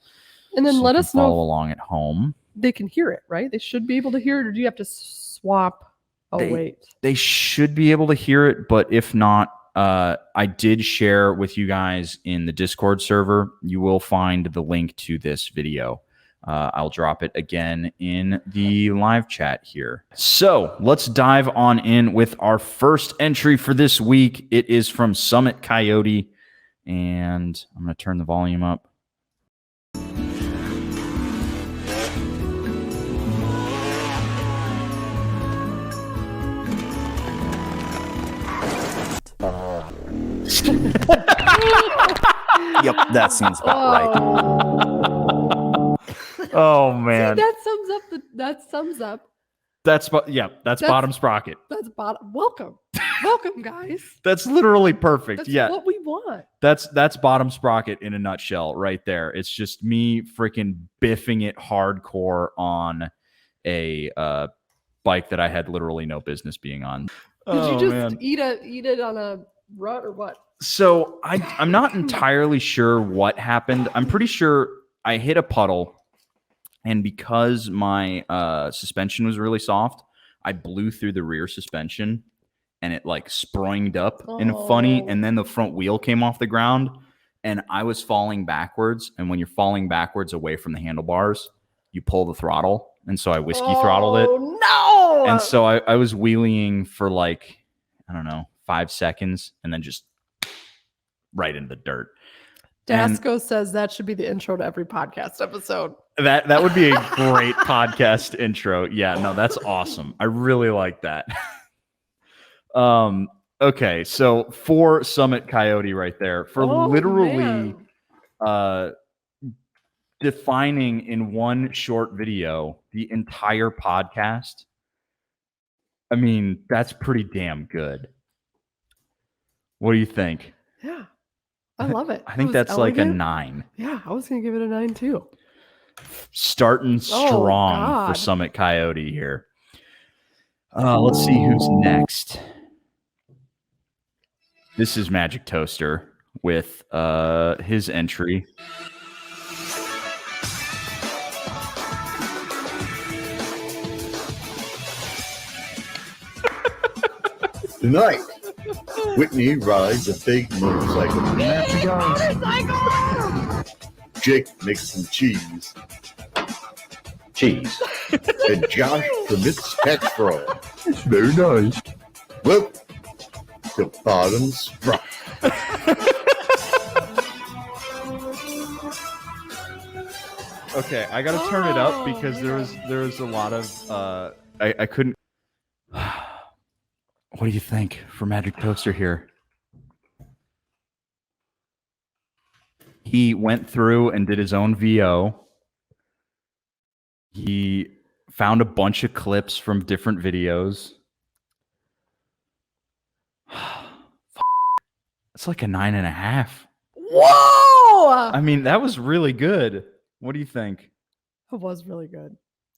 And then let us know. Follow along at home. They can hear it, right? They should be able to hear it, or do you have to swap? Wait. They should be able to hear it, but if not, I did share with you guys in the Discord server. You will find the link to this video. I'll drop it again in the live chat here. So let's dive on in with our first entry for this week. It is from Summit Coyote, and I'm going to turn the volume up. Yep, that seems about right. Oh man, see, that sums up. That's Bottom Sprocket. That's bottom. Welcome, guys. That's literally perfect. That's what we want. That's Bottom Sprocket in a nutshell, right there. It's just me freaking biffing it hardcore on a bike that I had literally no business being on. Did you just eat it on a rut or what? So I'm not entirely sure what happened. I'm pretty sure I hit a puddle, and because my suspension was really soft, I blew through the rear suspension, and it like springed up in funny, and then the front wheel came off the ground, and I was falling backwards. And when you're falling backwards away from the handlebars, you pull the throttle, and so I whiskey throttled it. Oh no! And so I was wheeling for like, I don't know, 5 seconds, and then just right into the dirt. Dasco says that should be the intro to every podcast episode. That would be a great podcast intro. Yeah, no, that's awesome. I really like that. Okay, so for Summit Coyote right there, for literally defining in one short video the entire podcast. I mean, that's pretty damn good. What do you think? Yeah, I love it. I think that's elegant. Like a 9. Yeah, I was going to give it a 9 too. Starting strong for Summit Coyote here. Let's see who's next. This is Magic Toaster with his entry. Tonight, Whitney rides a big motorcycle. Jake makes some cheese. And Josh commits tax fraud. It's very nice. Well, the Bottom Sprocket. Okay, I gotta turn it up because there was a lot of I couldn't. What do you think for Magic Toaster here? He went through and did his own VO. He found a bunch of clips from different videos. It's like a 9.5. Whoa! I mean, that was really good. What do you think? It was really good.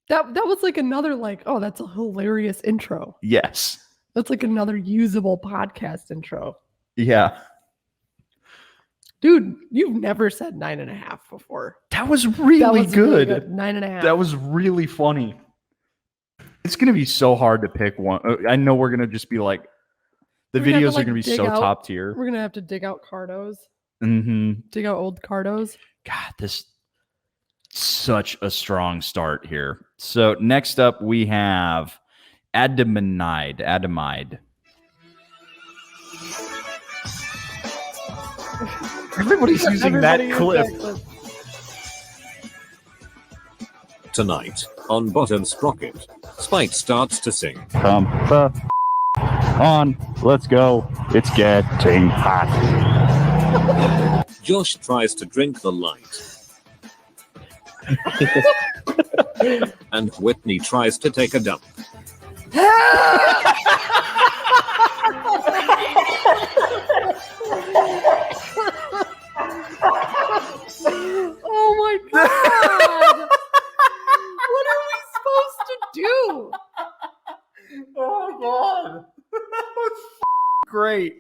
That was like another like, oh, that's a hilarious intro. Yes. That's like another usable podcast intro. Yeah. Dude, you've never said 9.5 before. That was really That was good. Really good. 9.5. That was really funny. It's going to be so hard to pick one. I know we're going to just be like, the We're gonna have videos to, are going to be dig so out- top tier. We're gonna have to dig out Cardos. Mm-hmm. Dig out old Cardos. God, this such a strong start here. So next up we have Adamide. Everybody's using Everybody that use clip. that clip. Tonight, on Bottom Sprocket, Spike starts to sing. Come the on. Let's go. It's getting hot. Josh tries to drink the light. And Whitney tries to take a dump. Oh my god! What are we supposed to do? Oh my god. That was great.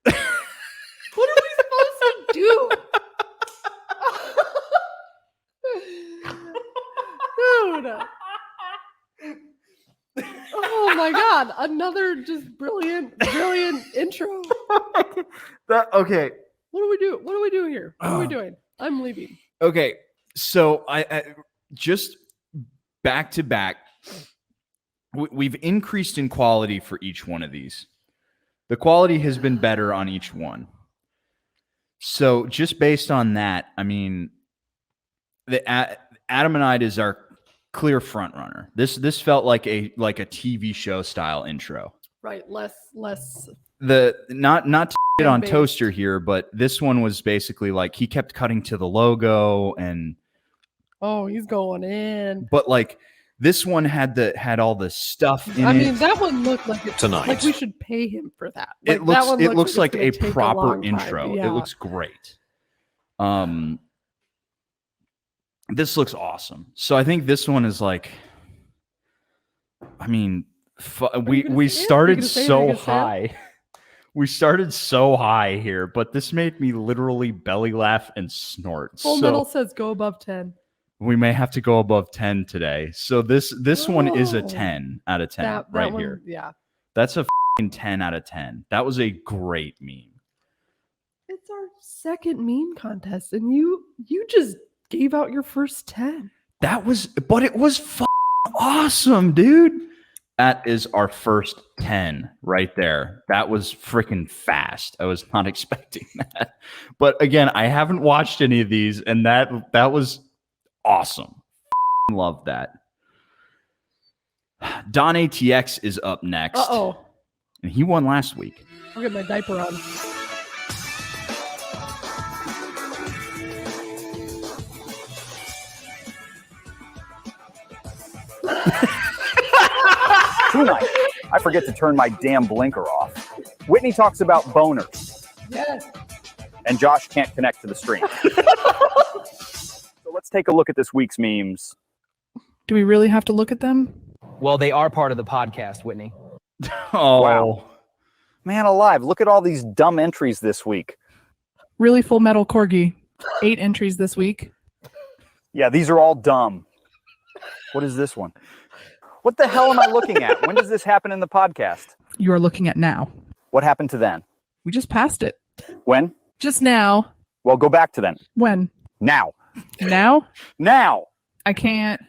What are we supposed to do? Dude. Oh my god, another just brilliant intro. Okay. What do we do? What do we do here? What are we doing? I'm leaving. Okay. So I just back to back, we've increased in quality for each one of these. The quality has been better on each one. So just based on that, I mean, the Adamide is our clear front runner. This felt like a TV show style intro. Right, less Not to get on Fan-based. Toaster here, but this one was basically like he kept cutting to the logo and oh, he's going in. but like this one had all the stuff in I it. mean, that one looked like it Tonight. like we should pay him for that. It that looks one like a it's gonna take proper long time. intro. Yeah. It looks great. This looks awesome. So I think this one is like, I mean, we started so high. We started so high here, but this made me literally belly laugh and snort. Full So Metal says go above 10. we may have to go above 10 today. So this one is a Oh. 10 out of 10 That right one, here. Yeah. That's a 10 out of 10. That was a great meme. It's our second meme contest, and you just gave out your first 10. But it was awesome, dude. That is our first 10 right there. That was freaking fast. I was not expecting that. But again, I haven't watched any of these, and that was awesome. Love that. Don ATX is up next. Uh-oh. And he won last week. I'll get my diaper on. Tonight, I forget to turn my damn blinker off. Whitney talks about boners, Yes. and Josh can't connect to the stream. So let's take a look at this week's memes. Do we really have to look at them? Well, they are part of the podcast, Whitney. Oh, Wow. Man alive, look at all these dumb entries this week. Really Full Metal Corgi. 8 entries this week. Yeah, these are all dumb. What is this one? What the hell am I looking at? When does this happen in the podcast? You are looking at now. What happened to then? We just passed it. When? Just now. Well, go back to then. When? Now. Now? Now. I can't.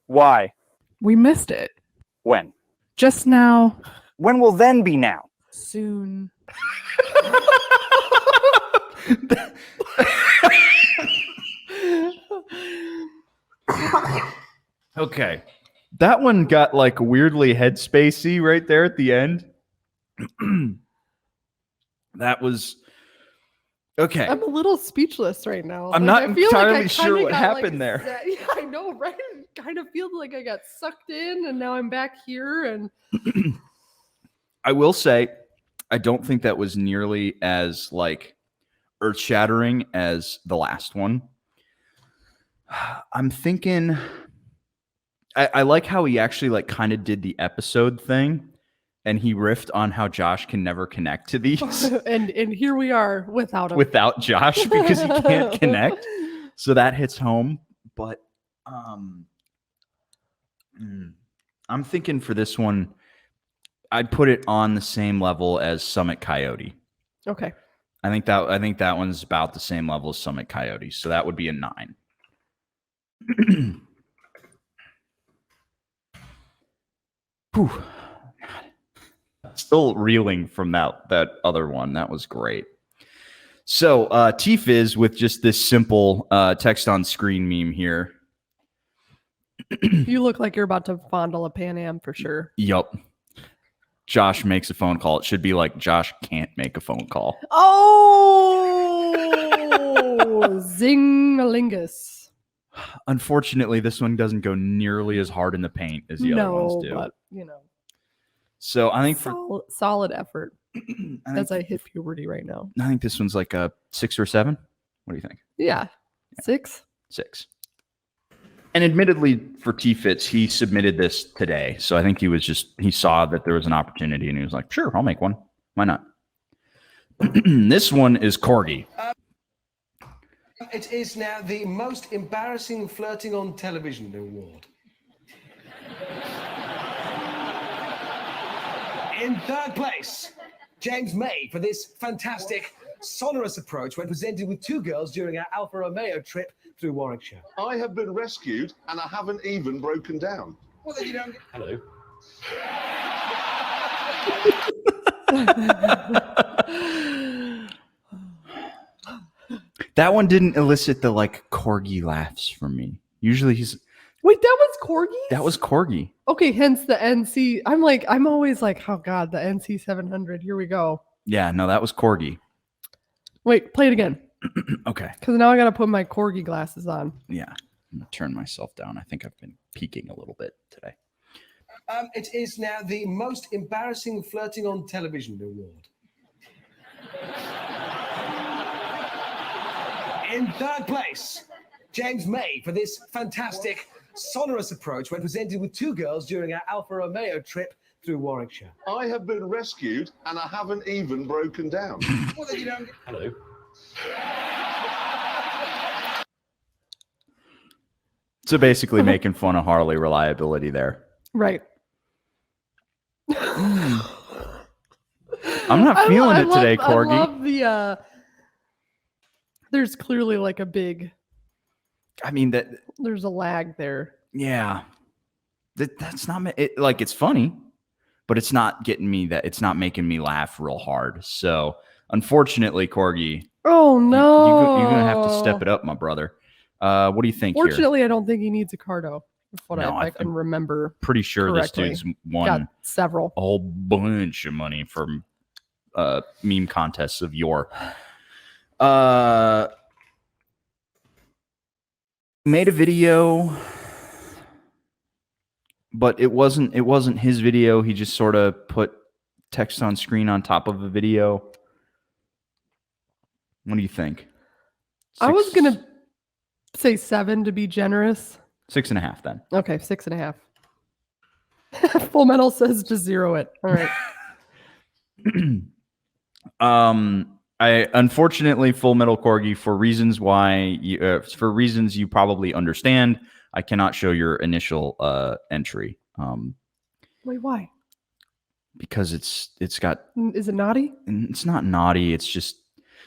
Why? We missed it. When? Just now. When will then be now? Soon. okay. That one got like weirdly headspacey right there at the end. That was okay. I'm a little speechless right now. I'm Like, not I feel like I entirely sure kinda what got, happened like, there. Yeah, I know, right? Kind of feels like I got sucked in, and now I'm back here, and I will say, I don't think that was nearly as like earth-shattering as the last one. I'm thinking I like how he actually like kind of did the episode thing, and he riffed on how Josh can never connect to these and here we are without him. without Josh because he can't connect. So that hits home. But I'm thinking for this one, I'd put it on the same level as Summit Coyote. Okay. I think that one's about the same level as Summit Coyote. So that would be a 9. Whew. Still reeling from that other one. That was great. So T-Fizz with just this simple text on screen meme here. You look like you're about to fondle a Pan Am for sure. Yup. Josh makes a phone call. It should be like Josh can't make a phone call. Oh, zing-a-lingus. Unfortunately, this one doesn't go nearly as hard in the paint as the other ones do. But you know. So I think solid effort as I hit puberty right now. I think this one's like a 6 or 7. What do you think? Yeah. 6? 6. And admittedly, for T-Fits, he submitted this today. So I think he saw that there was an opportunity and he was like, sure, I'll make one. Why not? This one is Corgi. It is now the most embarrassing flirting on television award. In third place, James May for this fantastic, sonorous approach when presented with 2 girls during our Alfa Romeo trip through Warwickshire. I have been rescued and I haven't even broken down. Well, then you don't. Hello. That one didn't elicit the like Corgi laughs from me. Usually Wait, that was Corgi? That was Corgi. Okay, hence the NC. I'm always like, oh God, the NC 700. Here we go. Yeah, no, that was Corgi. Wait, play it again. Okay. Because now I got to put my Corgi glasses on. Yeah, I'm going to turn myself down. I think I've been peeking a little bit today. It is now the most embarrassing flirting on television award. In third place, James May for this fantastic, sonorous approach when presented with 2 girls during our Alfa Romeo trip through Warwickshire. I have been rescued and I haven't even broken down. Well, then you don't. Hello. So basically making fun of Harley reliability there. Right. I'm not feeling it today, Corgi. I love the there's clearly like a big there's a lag there. Yeah. That's not it, like it's funny, but it's not getting me it's not making me laugh real hard. So unfortunately, Corgi, oh no, you're gonna have to step it up, my brother. What do you think? Fortunately, here? I don't think he needs a cardo. I can remember. Pretty sure correctly. This dude's won several a whole bunch of money from meme contests of yore. Made a video, but it wasn't his video. He just sort of put text on screen on top of a video. What do you think? I was gonna say 7 to be generous. 6.5 then. Okay, 6.5. Full Metal says to 0 it. All right. I unfortunately, Full Metal Corgi, for reasons you probably understand, I cannot show your initial entry. Wait, why? Because it's got. Is it naughty? It's not naughty. It's just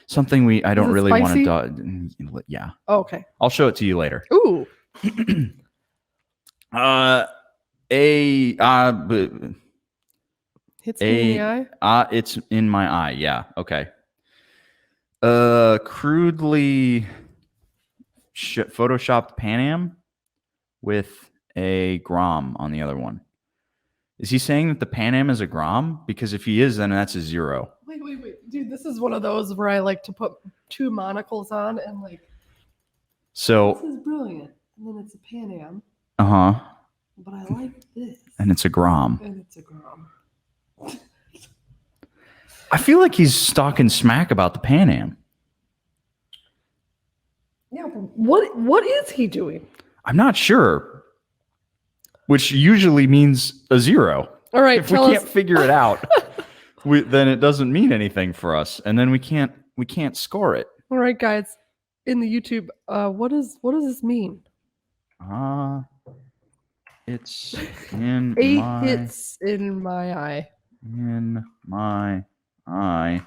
something I don't really want to. Yeah. Oh, okay. I'll show it to you later. Ooh. Hits me in the eye. It's in my eye. Yeah. Okay. Crudely photoshopped Pan Am with a Grom on the other one. Is he saying that the Pan Am is a Grom? Because if he is, then that's a 0. Wait. Dude, this is one of those where I like to put 2 monocles on and like. So. This is brilliant. And then it's a Pan Am. Uh-huh. But I like this. And it's a Grom. And it's a Grom. I feel like he's talking smack about the Pan Am. What is he doing? I'm not sure. Which usually means a 0. All right, If we tell can't us. figure it out, then it doesn't mean anything for us, and then we can't score it. All right, guys, in the YouTube, what does this mean? It's in 8 my hits in my eye. in my eye.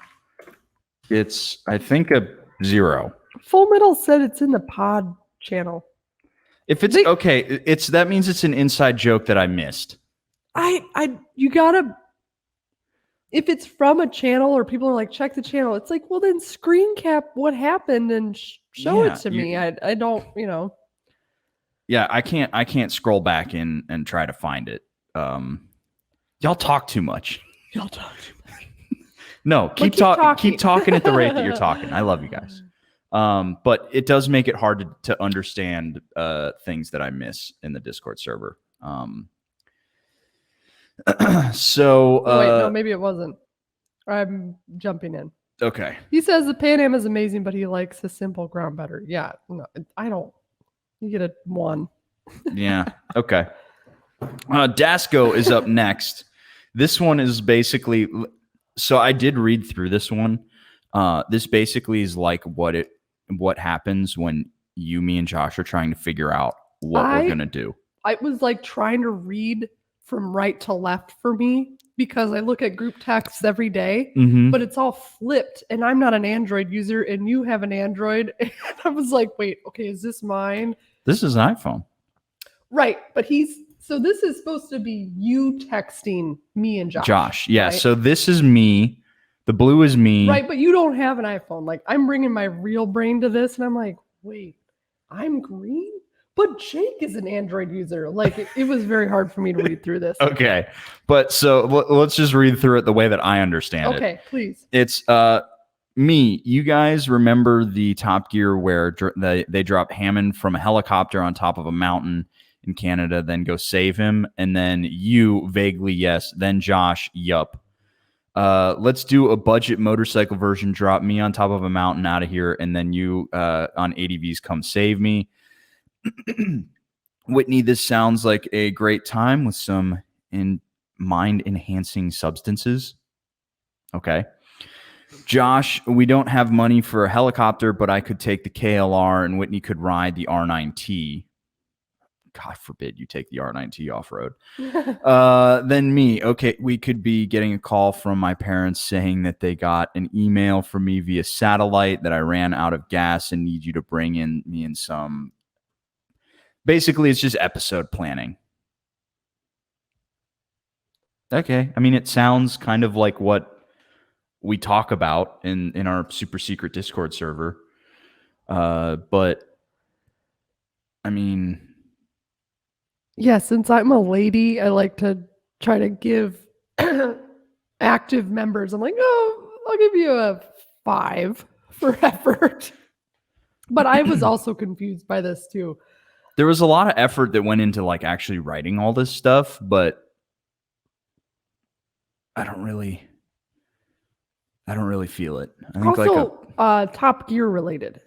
It's I think a 0. Full Metal said it's in the pod channel. If it's okay, that means it's an inside joke that I missed. You gotta. If it's from a channel or people are like, check the channel, it's like, well, then screen cap what happened and show Yeah, it to me. I don't, Yeah, I can't scroll back in and try to find it. Y'all talk too much. Y'all talk too much. No, keep talking at the rate that you're talking. I love you guys. But it does make it hard to understand things that I miss in the Discord server. So Wait, no, maybe it wasn't. I'm jumping in. Okay. He says the Pan Am is amazing, but he likes the simple ground better. Yeah, no, I don't. You get a 1. Yeah. Okay. Dasco is up next. This one is basically. So I did read through this one. This basically is like what happens when me, and Josh are trying to figure out what we're gonna do. I was like trying to read from right to left for me because I look at group texts every day, Mhm. but it's all flipped, and I'm not an Android user, and you have an Android. And I was like, wait, okay, is this mine? This is an iPhone. Right, but so this is supposed to be you texting me and Josh. Josh, yeah. right? So this is me. The blue is me. Right, but you don't have an iPhone. Like, I'm bringing my real brain to this, and I'm like, wait, I'm green? But Jake is an Android user. Like, it was very hard for me to read through this. Okay. But so let's just read through it the way that I understand it. Okay, please. It's me. You guys remember the Top Gear where they drop Hammond from a helicopter on top of a mountain in Canada, then go save him, and then you vaguely yes, then Josh yup. Let's do a budget motorcycle version. Drop me on top of a mountain out of here, and then you on ADVs come save me. Whitney, this sounds like a great time with some mind-enhancing substances. Okay. Josh, we don't have money for a helicopter, but I could take the KLR and Whitney could ride the R9T. God forbid you take the R9T off-road. Then me. Okay, we could be getting a call from my parents saying that they got an email from me via satellite that I ran out of gas and need you to bring in me in some. Basically, it's just episode planning. Okay. I mean, it sounds kind of like what we talk about in our super secret Discord server. But, I mean... Yeah, since I'm a lady, I like to try to give active members. I'm like, oh, I'll give you a 5 for effort. But I was also confused by this too. There was a lot of effort that went into like actually writing all this stuff, but I don't really feel it. I think Also, Top Gear related,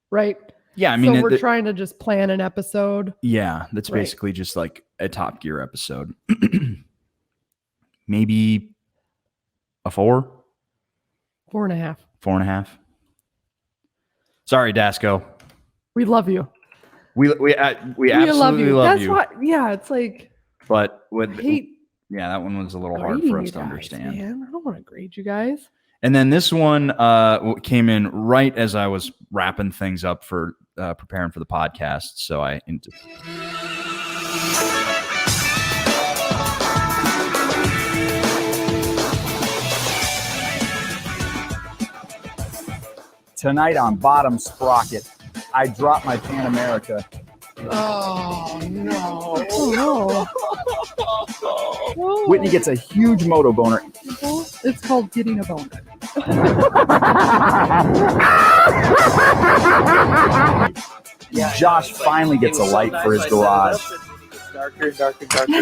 right? Yeah, I mean, so we're trying to just plan an episode. Yeah, that's Right. basically just like a Top Gear episode. Maybe a 4? 4.5. 4.5. Sorry, Dasco. We love you. We absolutely love That's you. why. Yeah, it's like. But I hate that one was a little hard grading for us you to guys, understand. Man. I don't want to grade you guys. And then this one came in right as I was wrapping things up for preparing for the podcast. So Tonight on Bottom Sprocket, I dropped my Pan America. Oh, no. Oh, Whitney gets a huge moto boner. It's called getting a boner. Josh finally gets a light for his garage. Darker and darker and darker.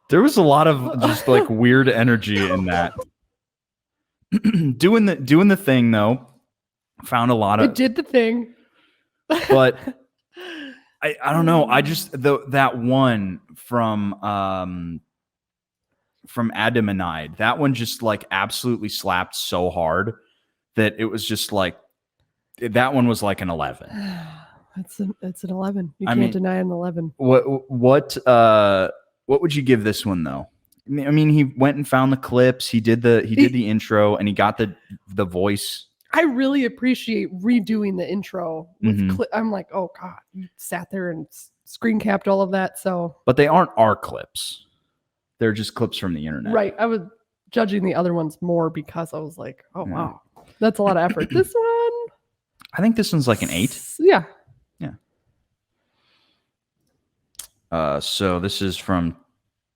there was a lot of just like weird energy in that. doing the thing though. Found a lot of. It did the thing. But I don't know. I just that one from Adamanide, that one just like absolutely slapped so hard that it was just like that one was like an 11. It's an 11. You can't deny an 11. What would you give this one though? I mean, he went and found the clips. He did the intro, and he got the voice. I really appreciate redoing the intro. I'm like, oh god, you sat there and screen capped all of that. So, but they aren't our clips; they're just clips from the internet. Right. I was judging the other ones more because I was like, oh wow, that's a lot of effort. This one, I think this one's like an 8. Yeah. So this is from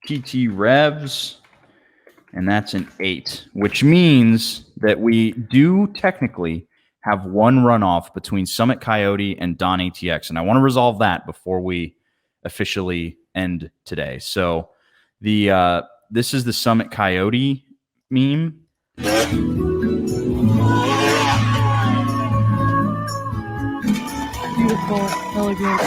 TT Revs, and that's an 8, which means that we do technically have one runoff between Summit Coyote and Don ATX, and I want to resolve that before we officially end today. So this is the Summit Coyote meme. Beautiful, elegant.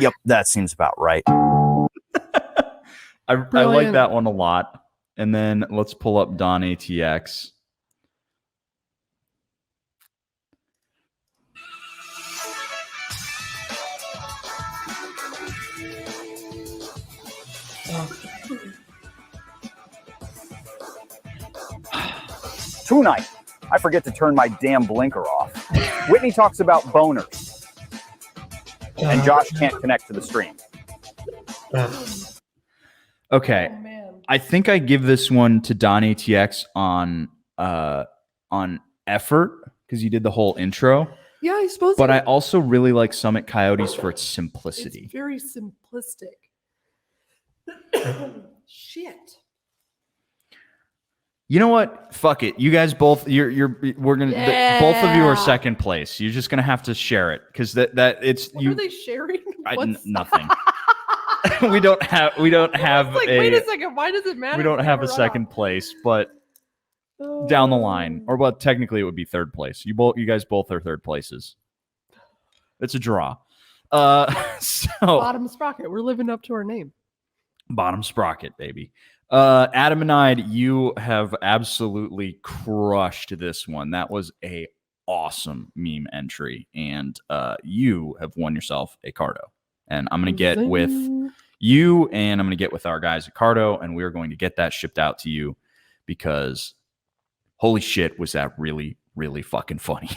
Yep, that seems about right. I like that one a lot. And then let's pull up Don ATX. Tonight, I forget to turn my damn blinker off. Whitney talks about boners. And Josh can't connect to the stream. Okay. Oh, man. I think I give this one to Don ATX on effort because you did the whole intro. Yeah, I suppose. But I also really like Summit Coyotes for its simplicity. It's very simplistic. Shit. You know what? Fuck it. You guys both. We're gonna. Both of you are second place. You're just gonna have to share it because that it's what you. are they sharing? Nothing. we don't have. Like, wait a second. Why does it matter? We don't have a second place, but down the line, or well, technically it would be third place. You guys both are third places. It's a draw. So Bottom Sprocket. We're living up to our name. Bottom Sprocket, baby. Adamanide, you have absolutely crushed this one. That was a awesome meme entry, and you have won yourself a Cardo. And I'm going to get with you, and I'm going to get with our guys at Cardo, and we are going to get that shipped out to you because holy shit, was that really, really fucking funny.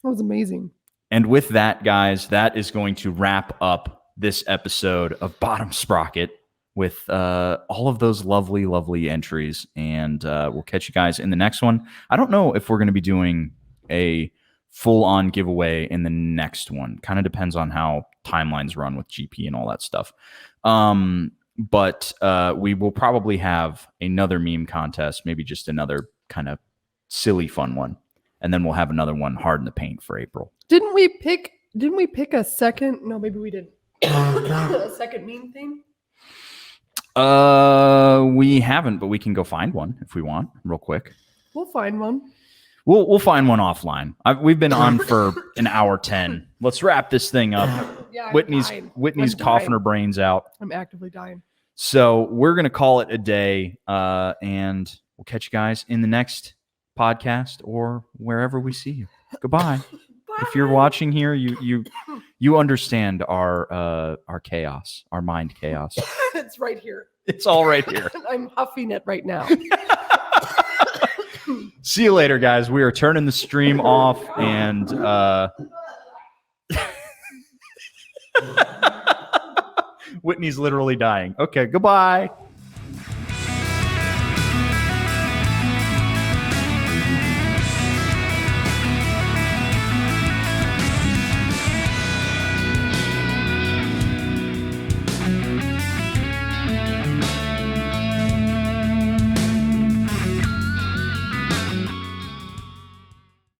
That was amazing. And with that, guys, that is going to wrap up this episode of Bottom Sprocket with all of those lovely, lovely entries. And we'll catch you guys in the next one. I don't know if we're going to be doing a full-on giveaway in the next one. Kind of depends on how timelines run with GP and all that stuff. But we will probably have another meme contest, maybe just another kind of silly, fun one. And then we'll have another one hard in the paint for April. Didn't we pick a second? No, maybe we didn't. A second meme thing? We haven't, but we can go find one if we want, real quick. We'll find one. We'll find one offline. We've been on for an hour 10. Let's wrap this thing up. Yeah, Whitney's I'm coughing dying. her brains out. I'm actively dying. So we're gonna call it a day, and we'll catch you guys in the next podcast or wherever we see you. Goodbye. If you're watching here, you understand our chaos, our mind chaos. It's right here. It's all right here. I'm huffing it right now. See you later, guys. We are turning the stream off, and Whitney's literally dying. Okay, goodbye.